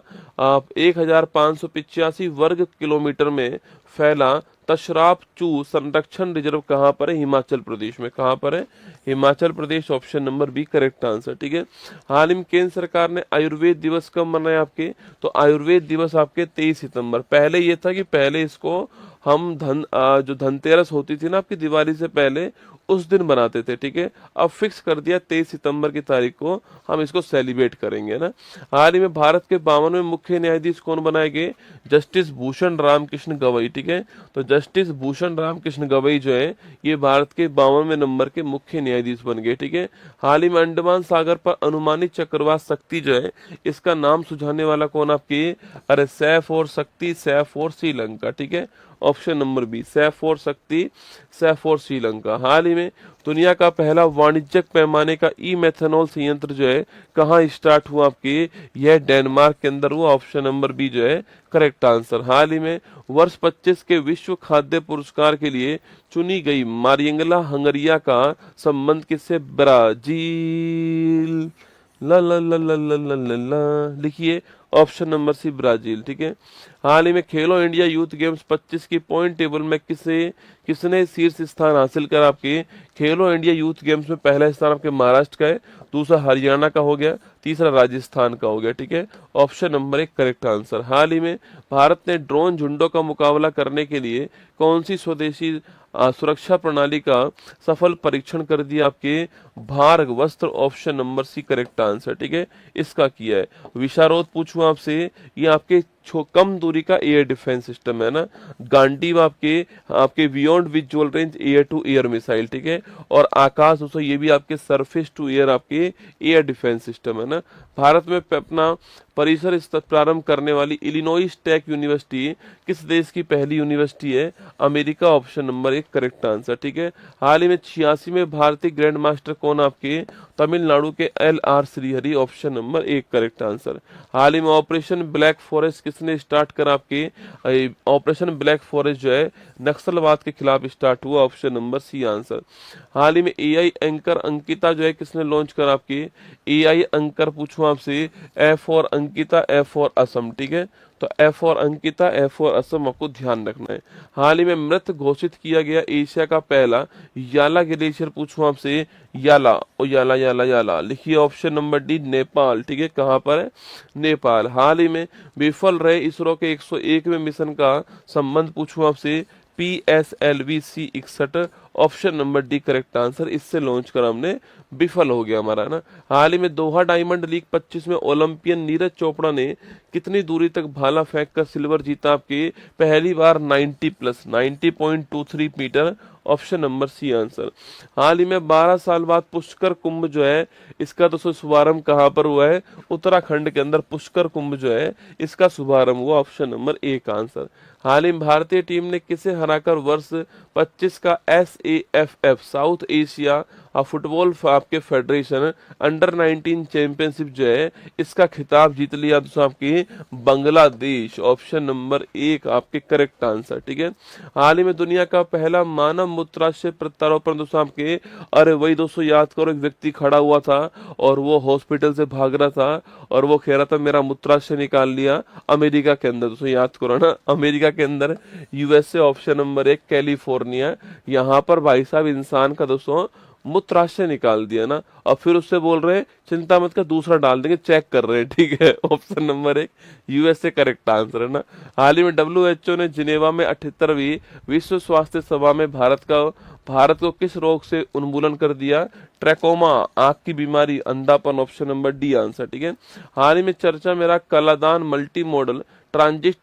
1585 वर्ग किलोमीटर में फैला तशराफ चू संरक्षण रिजर्व कहां पर है, हिमाचल प्रदेश में। कहां पर है, Himachal Pradesh, option number B correct answer. ठीक है, हाल ही में केंद्र सरकार ने आयुर्वेद दिवस कब मनाया आपके, तो आयुर्वेद दिवस आपके 23 सितंबर। पहले ये था कि पहले इसको हम जो धनतेरस होती थी ना आपकी दिवाली से पहले, उस दिन बनाते थे, ठीक है। अब फिक्स कर दिया 23 सितंबर की तारीख को हम इसको सेलिब्रेट करेंगे ना। हाल ही में भारत के 52वें मुख्य न्यायाधीश कौन बनाए गए, जस्टिस भूषण रामकृष्ण गवई। ठीक है, तो जस्टिस भूषण रामकृष्ण गवई जो है ये भारत के 52वें नंबर के मुख्य न्यायाधीश बन गए। ठीक है, हाल ही में अंडमान सागर पर अनुमानित चक्रवात शक्ति जो है इसका नाम सुझाने वाला कौन आपके, अरे सैफ और शक्ति, सैफ और श्रीलंका। ठीक है, ऑप्शन नंबर बी सैफ और शक्ति, सैफ और श्रीलंका। हाल ही में दुनिया का पहला वाणिज्यिक पैमाने का ई मेथनॉल संयंत्र जो है कहाँ स्टार्ट हुआ आपके, यह डेनमार्क के अंदर हुआ, ऑप्शन नंबर बी जो है करेक्ट आंसर। हाल ही में वर्ष 25 के विश्व खाद्य पुरस्कार के लिए चुनी गई मारियंगला हंगरिया का संबंध किससे, ब्राजील, ला ला ला ला ला ला ला ला, लिखिए ऑप्शन नंबर सी ब्राजील। ठीक है, हाल ही में खेलो इंडिया यूथ गेम्स 25 की पॉइंट टेबल में किसने शीर्ष स्थान हासिल कर आपके, खेलो इंडिया यूथ गेम्स में पहला स्थान आपके महाराष्ट्र का है, दूसरा हरियाणा का हो गया, तीसरा राजस्थान का हो गया। ठीक है, ऑप्शन नंबर 1 करेक्ट आंसर। हाल ही में भारत ने ड्रोन झुंडों का मुकाबला करने के लिए कौन सी स्वदेशी सुरक्षा प्रणाली का सफल परीक्षण कर दिया आपके, भार वस्त्र, option number C correct answer. ठीक है, इसका किया है। विशारोद पूछूं आपसे, ये आपके कम दूरी का एयर डिफेंस सिस्टम है ना, गांडीव आपके beyond visual range air to air missile. ठीक है, और आकाश दोस्तों ये भी आपके सरफेस टू एयर आपके एयर डिफेंस सिस्टम है ना। भारत में अपना परिसर स्तर प्रारंभ करने वाली इलिनॉइस टेक यूनिवर्सिटी किस देश की पहली यूनिवर्सिटी है, America, option number 1 correct answer. ठीक है, हाल ही में 86 में भारतीय ग्रैंड मास्टर कौन आपके, तमिलनाडु के LR Srihari, option number 1 correct answer. हाल ही में ऑपरेशन ब्लैक फॉरेस्ट किसने स्टार्ट करा आपके, ऑपरेशन ब्लैक फॉरेस्ट जो है नक्सलवाद के खिलाफ स्टार्ट हुआ, ऑप्शन नंबर सी आंसर। हाल ही में AI एंकर अंकिता जो है किसने लॉन्च करा आपके, AI एंकर पूछूं आपसे, F for Ankita, F for Assam. ठीक है, तो F for Ankita, F for Assam, आपको ध्यान रखना है। हाल ही में मृत घोषित किया गया एशिया का पहला याला ग्लेशियर पूछूं आपसे, याला, ओ याला याला याला, लिखिए ऑप्शन नंबर डी नेपाल। ठीक है, कहां पर है, नेपाल। हाल ही में विफल रहे इसरो के 101वें मिशन का संबंध पूछूं आपसे, PSLV C-61, option number D correct answer. इससे लॉन्च कर हमने विफल हो गया हमारा, है ना। हाल ही में दोहा डायमंड लीग 25 में ओलंपियन नीरज चोपड़ा ने कितनी दूरी तक भाला फेंक कर सिल्वर जीता आपकी पहली बार? 90 plus 90.23 metre, option number C answer. हाल ही में 12 साल बाद पुष्कर कुंभ जो है इसका दोस्तों शुभारंभ कहाँ पर हुआ है? उत्तराखंड के अंदर पुष्कर कुंभ जो है इसका शुभारंभ हुआ, ऑप्शन नंबर ए का आंसर। हाल ही में भारतीय टीम ने किसे हराकर वर्ष 25 का SAFF साउथ एशिया फुटबॉल आपके फेडरेशन अंडर 19 चैंपियनशिप जो है इसका खिताब जीत लिया दोस्तों? आपकी बांग्लादेश, ऑप्शन नंबर एक आपके करेक्ट आंसर, ठीक है। हाल ही में दुनिया का पहला मानव मूत्राशय प्रत्यारोपण दोस्तों आपके, अरे वही दोस्तों याद करो, एक व्यक्ति खड़ा हुआ था और वो हॉस्पिटल से भाग रहा था और वो कह रहा था मेरा मूत्राशय निकाल लिया, अमेरिका के अंदर दोस्तों, याद करो ना, अमेरिका के अंदर, USA, ऑप्शन नंबर एक कैलिफोर्निया। यहाँ पर भाई साहब इंसान का दोस्तों मूत्राशय निकाल दिया ना, और फिर उससे बोल रहे हैं चिंता मत कर दूसरा डाल देंगे, चेक कर रहे हैं, ठीक है। ऑप्शन नंबर एक USA करेक्ट आंसर, है ना। हाल ही में WHO ने जिनेवा में 78वीं विश्व स्वास्थ्य सभा में भारत को किस रोग से उन्मूलन कर दिया? ट्रैकोमा, आंख की बीमारी, अंधापन, ऑप्शन नंबर डी आंसर, ठीक है। हाल ही में चर्चा में रहा Kaladan multi modal transit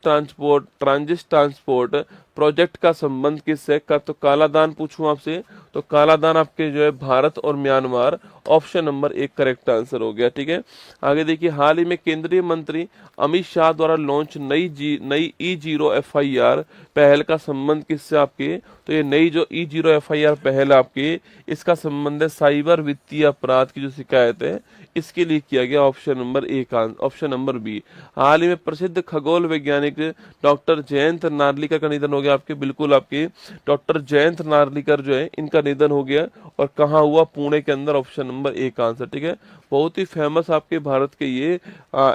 transport project का संबंध किससे? का तो कालादान पूछूं आपसे, तो कालादान आपके जो है भारत और म्यांमार, ऑप्शन नंबर एक करेक्ट आंसर हो गया, ठीक है। आगे देखिए, हाल ही में केंद्रीय मंत्री अमित शाह द्वारा लॉन्च नई E0 FIR पहल का संबंध किससे आपके? तो ये नई जो E0 FIR पहल आपकी, इसका संबंध है साइबर वित्तीय अपराध की जो शिकायत है इसके लिए किया गया, ऑप्शन नंबर एक, ऑप्शन नंबर बी। हाल ही में प्रसिद्ध खगोल वैज्ञानिक डॉक्टर जयंत नार्लिकर का निधन हो गया आपके, बिल्कुल आपके डॉक्टर जयंत नार्लिकर जो है इनका निधन हो गया, और कहाँ हुआ? पुणे के अंदर, ऑप्शन नंबर एक आंसर, ठीक है। बहुत ही फेमस आपके भारत के ये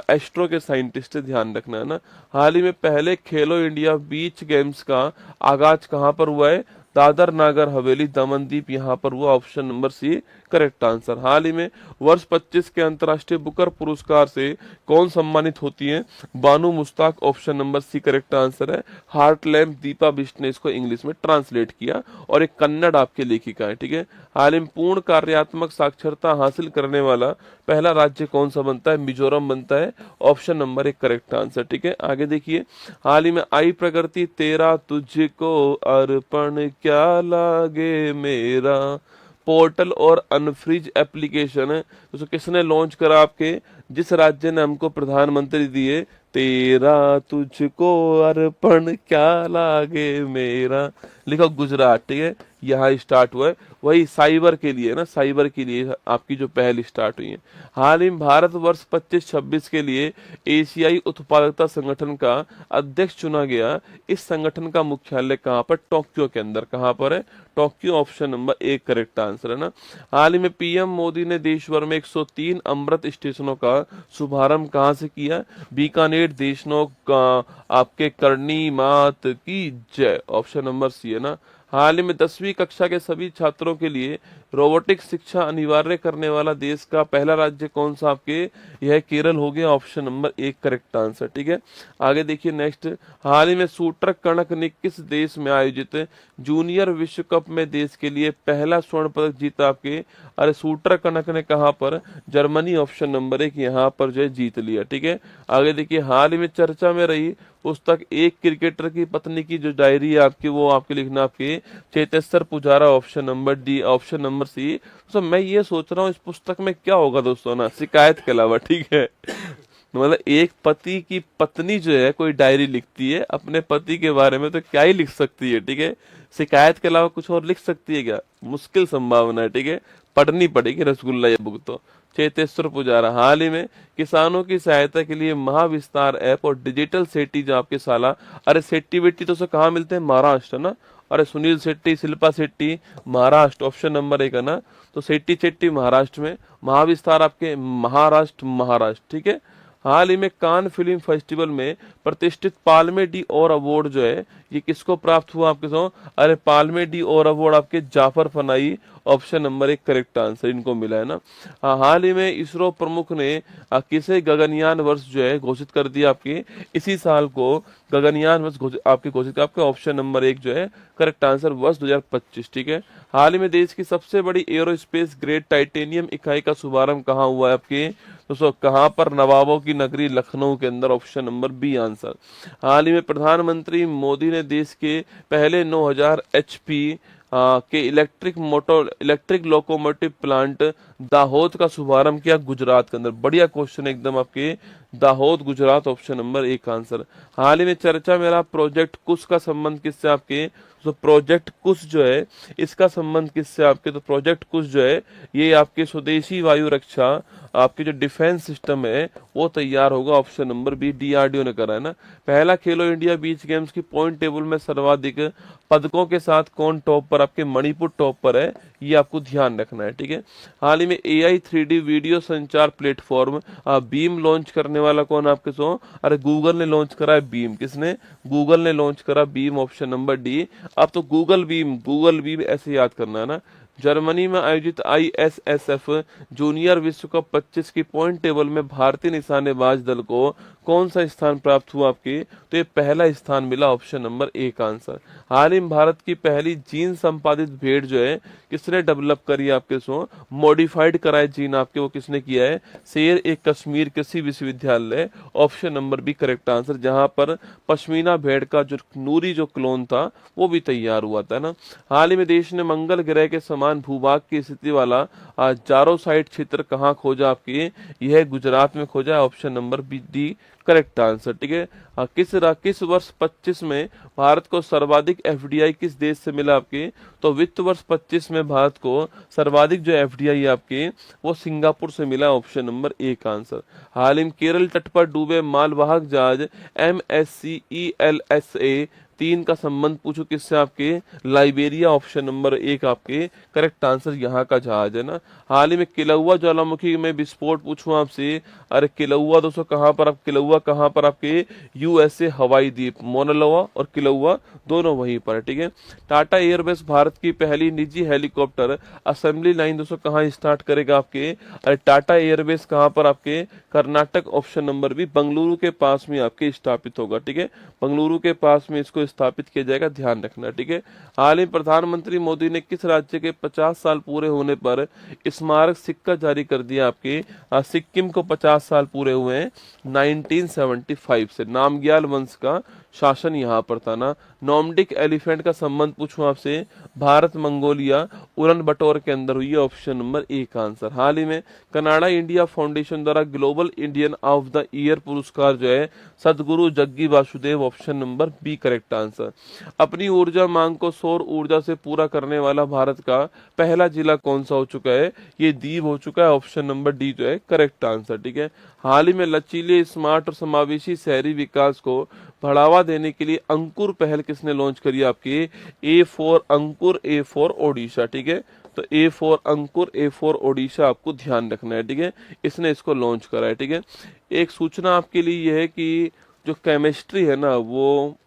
एस्ट्रो के साइंटिस्ट, ध्यान रखना, है ना। हाल ही में पहले खेलो इंडिया बीच गेम्स का आगाज कहाँ पर हुआ है? दादर नागर हवेली दमनदीप, यहाँ पर हुआ, option number C correct answer. हाल ही में वर्ष 25 के अंतर्राष्ट्रीय बुकर पुरस्कार से कौन सम्मानित होती है? Banu Mushtaq, option number C correct answer है। हार्ट लैम्प दीपा बिष्ट ने इसको इंग्लिश में ट्रांसलेट किया, और एक कन्नड़ आपके लेखिका है, ठीक है। हाल ही में पूर्ण कार्यात्मक साक्षरता हासिल करने वाला पहला राज्य कौन सा बनता है? मिजोरम बनता है, ऑप्शन नंबर एक करेक्ट आंसर, ठीक है। आगे देखिए, हाल ही में आई प्रकृति तेरा तुझको अर्पण क्या लागे मेरा पोर्टल और अनफ्रीज एप्लीकेशन है, तो किसने लॉन्च करा आपके? जिस राज्य ने हमको प्रधानमंत्री दिए, तेरा तुझको अर्पण क्या लागे मेरा, लिखो गुजरात, ठीक है, यहाँ स्टार्ट हुआ है। वही साइबर के लिए ना, साइबर के लिए आपकी जो पहल स्टार्ट हुई है। हाल ही में भारत वर्ष 25-26 के लिए एशियाई उत्पादकता संगठन का अध्यक्ष चुना गया। इस संगठन का मुख्यालय कहाँ पर? टोक्यो के अंदर, कहाँ पर है? टोक्यो, ऑप्शन नंबर एक करेक्ट आंसर, है ना। हाल ही में PM मोदी ने देश भर में 103 अमृत स्टेशनों का शुभारंभ कहाँ से किया? बीकानेर, देशनोक, आपके करनी मात की जय, ऑप्शन नंबर सी, है ना। हाल ही में 10वीं कक्षा के सभी छात्रों के लिए रोबोटिक्स शिक्षा अनिवार्य करने वाला देश का पहला राज्य कौन सा आपके? यह केरल हो गया, ऑप्शन नंबर एक करेक्ट आंसर, ठीक है। आगे देखिए नेक्स्ट, हाल ही में शूटर कणक ने किस देश में आयोजित जूनियर विश्व कप में देश के लिए पहला स्वर्ण पदक जीता आपके? अरे शूटर कणक ने कहाँ पर? जर्मनी, ऑप्शन नंबर एक, यहाँ पर जो है जीत लिया, ठीक है। आगे देखिए, हाल ही में चर्चा में रही पुस्तक एक क्रिकेटर की पत्नी की जो डायरी है आपकी, वो आपके लिखना आपके Cheteshwar Pujara, option number D, option number C. तो मैं ये सोच रहा हूँ इस पुस्तक में क्या होगा दोस्तों ना, शिकायत के अलावा, ठीक है। मतलब एक पति की पत्नी जो है कोई डायरी लिखती है अपने पति के बारे में, तो क्या ही लिख सकती है, ठीक है। शिकायत के अलावा कुछ और लिख सकती है क्या? मुश्किल संभावना है, ठीक है। पढ़नी पड़ेगी रसगुल्ला ये बुक तो। चेतेश्वर पुजारा। हाल ही में किसानों की सहायता के लिए महाविस्तार ऐप और डिजिटल सेठी जो आपके साला, अरे सेठी बेटी तो कहाँ मिलते हैं? महाराष्ट्र ना। अरे सुनील शेट्टी, शिल्पा शेट्टी, महाराष्ट्र, ऑप्शन नंबर एक, है ना। तो शेट्टी महाराष्ट्र में, महाविस्तार आपके महाराष्ट्र, ठीक है। हाल ही में कान फिल्म फेस्टिवल में प्रतिष्ठित पाल्मे डी और अवार्ड जो है ये किसको प्राप्त हुआ आपके सो? अरे पाल्मे डी और अवार्ड आपके Jafar Fanai, option number 1 correct answer इनको मिला है ना। हाल ही में इसरो प्रमुख ने किसे गगनयान वर्ष जो है घोषित कर दिया आपके इसी साल को गगनयान वर्ष आपके घोषित किया, आपका ऑप्शन नंबर 1 जो है करेक्ट आंसर वर्ष 2025। ठीक है, हाल ही में देश की सबसे बड़ी एरोस्पेस ग्रेड टाइटेनियम इकाई का शुभारंभ कहाँ हुआ है आपके दोस्तों? कहाँ पर? नवाबों की नगरी लखनऊ के अंदर, ऑप्शन नंबर बी आंसर। हाल ही में प्रधानमंत्री मोदी ने देश के पहले 9000 HP के इलेक्ट्रिक लोकोमोटिव प्लांट दाहोद का शुभारंभ किया गुजरात के अंदर। बढ़िया क्वेश्चन एकदम आपके, Dahod Gujarat, option number 1 answer. हाल ही में चर्चा में रहा प्रोजेक्ट कुश का संबंध किससे आपके? तो प्रोजेक्ट कुश जो है इसका संबंध किससे आपके? तो प्रोजेक्ट कुश जो है ये आपके स्वदेशी वायु रक्षा आपके जो डिफेंस सिस्टम है वो तैयार होगा, ऑप्शन नंबर बी, DRDO ने करा है ना। पहला खेलो इंडिया बीच गेम्स की पॉइंट टेबल में सर्वाधिक पदकों के साथ कौन टॉप पर? आपके मणिपुर टॉप पर है, ये आपको ध्यान रखना है। ठीक है, हाल ही में AI 3D वीडियो संचार प्लेटफॉर्म बीम लॉन्च करने वाला कौन आपके सो? अरे गूगल ने लॉन्च करा है बीम। किसने? गूगल ने लॉन्च करा बीम, ऑप्शन नंबर डी। अब तो गूगल बीम ऐसे याद करना है ना। जर्मनी में आयोजित ISSF जूनियर विश्व कप 25 की पॉइंट टेबल में भारतीय निशानेबाज दल को कौन सा स्थान प्राप्त हुआ आपके? तो ये पहला स्थान मिला, ऑप्शन नंबर 1 आंसर। हाल ही में भारत की पहली जीन संपादित भेड़ जो है किसने डेवलप करी आपके सो? मॉडिफाइड करा है जीन आपके, वो किसने किया है? शेर ए कश्मीर कृषि विश्वविद्यालय, option number B correct answer, जहां पर पश्मीना भेड़ का जो नूरी जो क्लोन था वो भी तैयार हुआ था ना। हाल ही में देश ने मंगल ग्रह के समान भूभाग की स्थिति वाला जारोसाइट क्षेत्र कहाँ खोजा आपके? यह गुजरात में खोजा है, option number B D correct answer. ठीक है, किस वर्ष 25 में भारत को सर्वाधिक FDI किस देश से मिला आपके? तो वित्त वर्ष 25 में भारत को सर्वाधिक जो FDI है आपके वो सिंगापुर से मिला, ऑप्शन नंबर 1 आंसर। हाल ही में केरल तट पर डूबे मालवाहक जहाज MSC ELSA 3 का संबंध पूछो किससे आपके? लाइबेरिया, ऑप्शन नंबर 1 आपके करेक्ट आंसर यहाँ का जहाज है ना। हाल ही में किलौआ ज्वालामुखी में विस्फोट पूछूं आपसे। अरे किलौआ दोस्तों कहाँ पर? आप किलौआ कहाँ पर आपके? USA हवाई द्वीप, मोनालोआ और किलौआ दोनों वहीं पर है। ठीक है, टाटा एयरवेज भारत की पहली निजी हेलीकॉप्टर असेंबली लाइन दोस्तों कहाँ स्टार्ट करेगा आपके? अरे टाटा एयरवेज कहाँ पर आपके? Karnataka, option number B, Bengaluru के पास में आपके स्थापित होगा। ठीक है, बंगलुरु के पास में इसको स्थापित किया जाएगा, ध्यान रखना। ठीक है, हाल ही प्रधानमंत्री मोदी ने किस राज्य के 50 साल पूरे होने पर स्मारक सिक्का जारी कर दिया आपके? सिक्किम को 50 साल पूरे हुए हैं 1975 से। नामग्याल वंश का शासन यहाँ पर था ना। नॉर्डिक एलिफेंट का संबंध पूछूं आपसे, भारत मंगोलिया उड़न बटोर के अंदर हुई है, ऑप्शन नंबर 1 आंसर। हाल ही में कनाडा इंडिया फाउंडेशन द्वारा global Indian of the year पुरस्कार जो है Sadhguru Jaggi Vasudev, option number B correct answer. अपनी ऊर्जा मांग को सौर ऊर्जा से पूरा करने वाला भारत का पहला जिला कौन सा हो चुका है? ये दीव हो चुका है, ऑप्शन नंबर डी जो है करेक्ट आंसर। ठीक है, हाल ही में लचीले, स्मार्ट और समावेशी शहरी विकास को बढ़ावा देने के लिए अंकुर पहल किसने लॉन्च करी आपकी? A for Ankur, A for Odisha. ठीक है, तो A for Ankur, A for Odisha आपको ध्यान रखना है। ठीक है, इसने इसको लॉन्च करा है। ठीक है, एक सूचना आपके लिए यह है कि जो केमिस्ट्री है ना वो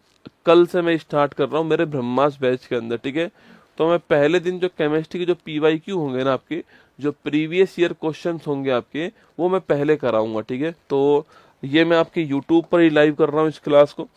कल से मैं स्टार्ट कर रहा हूँ मेरे ब्रह्मास बैच के अंदर। ठीक है, तो मैं पहले दिन जो केमिस्ट्री के जो PYQ होंगे ना आपके, जो प्रीवियस ईयर क्वेश्चंस होंगे आपके, वो मैं पहले कराऊंगा। ठीक है, तो ये मैं आपके यूट्यूब पर ही लाइव कर रहा हूँ इस क्लास को।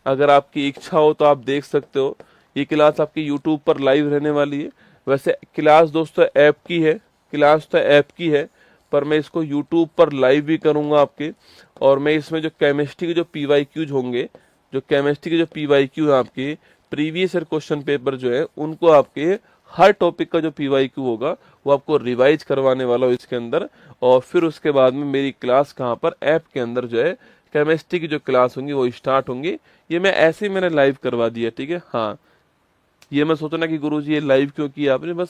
अगर आपकी इच्छा हो तो आप देख सकते हो, ये क्लास आपकी यूट्यूब पर लाइव रहने वाली है। वैसे क्लास दोस्तों ऐप की है, क्लास तो ऐप की है, पर मैं इसको यूट्यूब पर लाइव भी करूंगा आपके। और मैं इसमें जो केमिस्ट्री के जो PYQs होंगे, जो केमिस्ट्री के जो PYQ है आपके प्रीवियस ईयर क्वेश्चन पेपर जो है, उनको आपके हर टॉपिक का जो PYQ होगा वो आपको रिवाइज करवाने वाला हूँ इसके अंदर। और फिर उसके बाद में मेरी क्लास कहाँ पर? ऐप के अंदर जो है केमिस्ट्री की जो क्लास होंगी वो स्टार्ट होंगी। ये मैं ऐसे ही मैंने लाइव करवा दिया। ठीक है, हाँ, ये मैं सोचना कि गुरुजी ये लाइव क्यों किया आपने, बस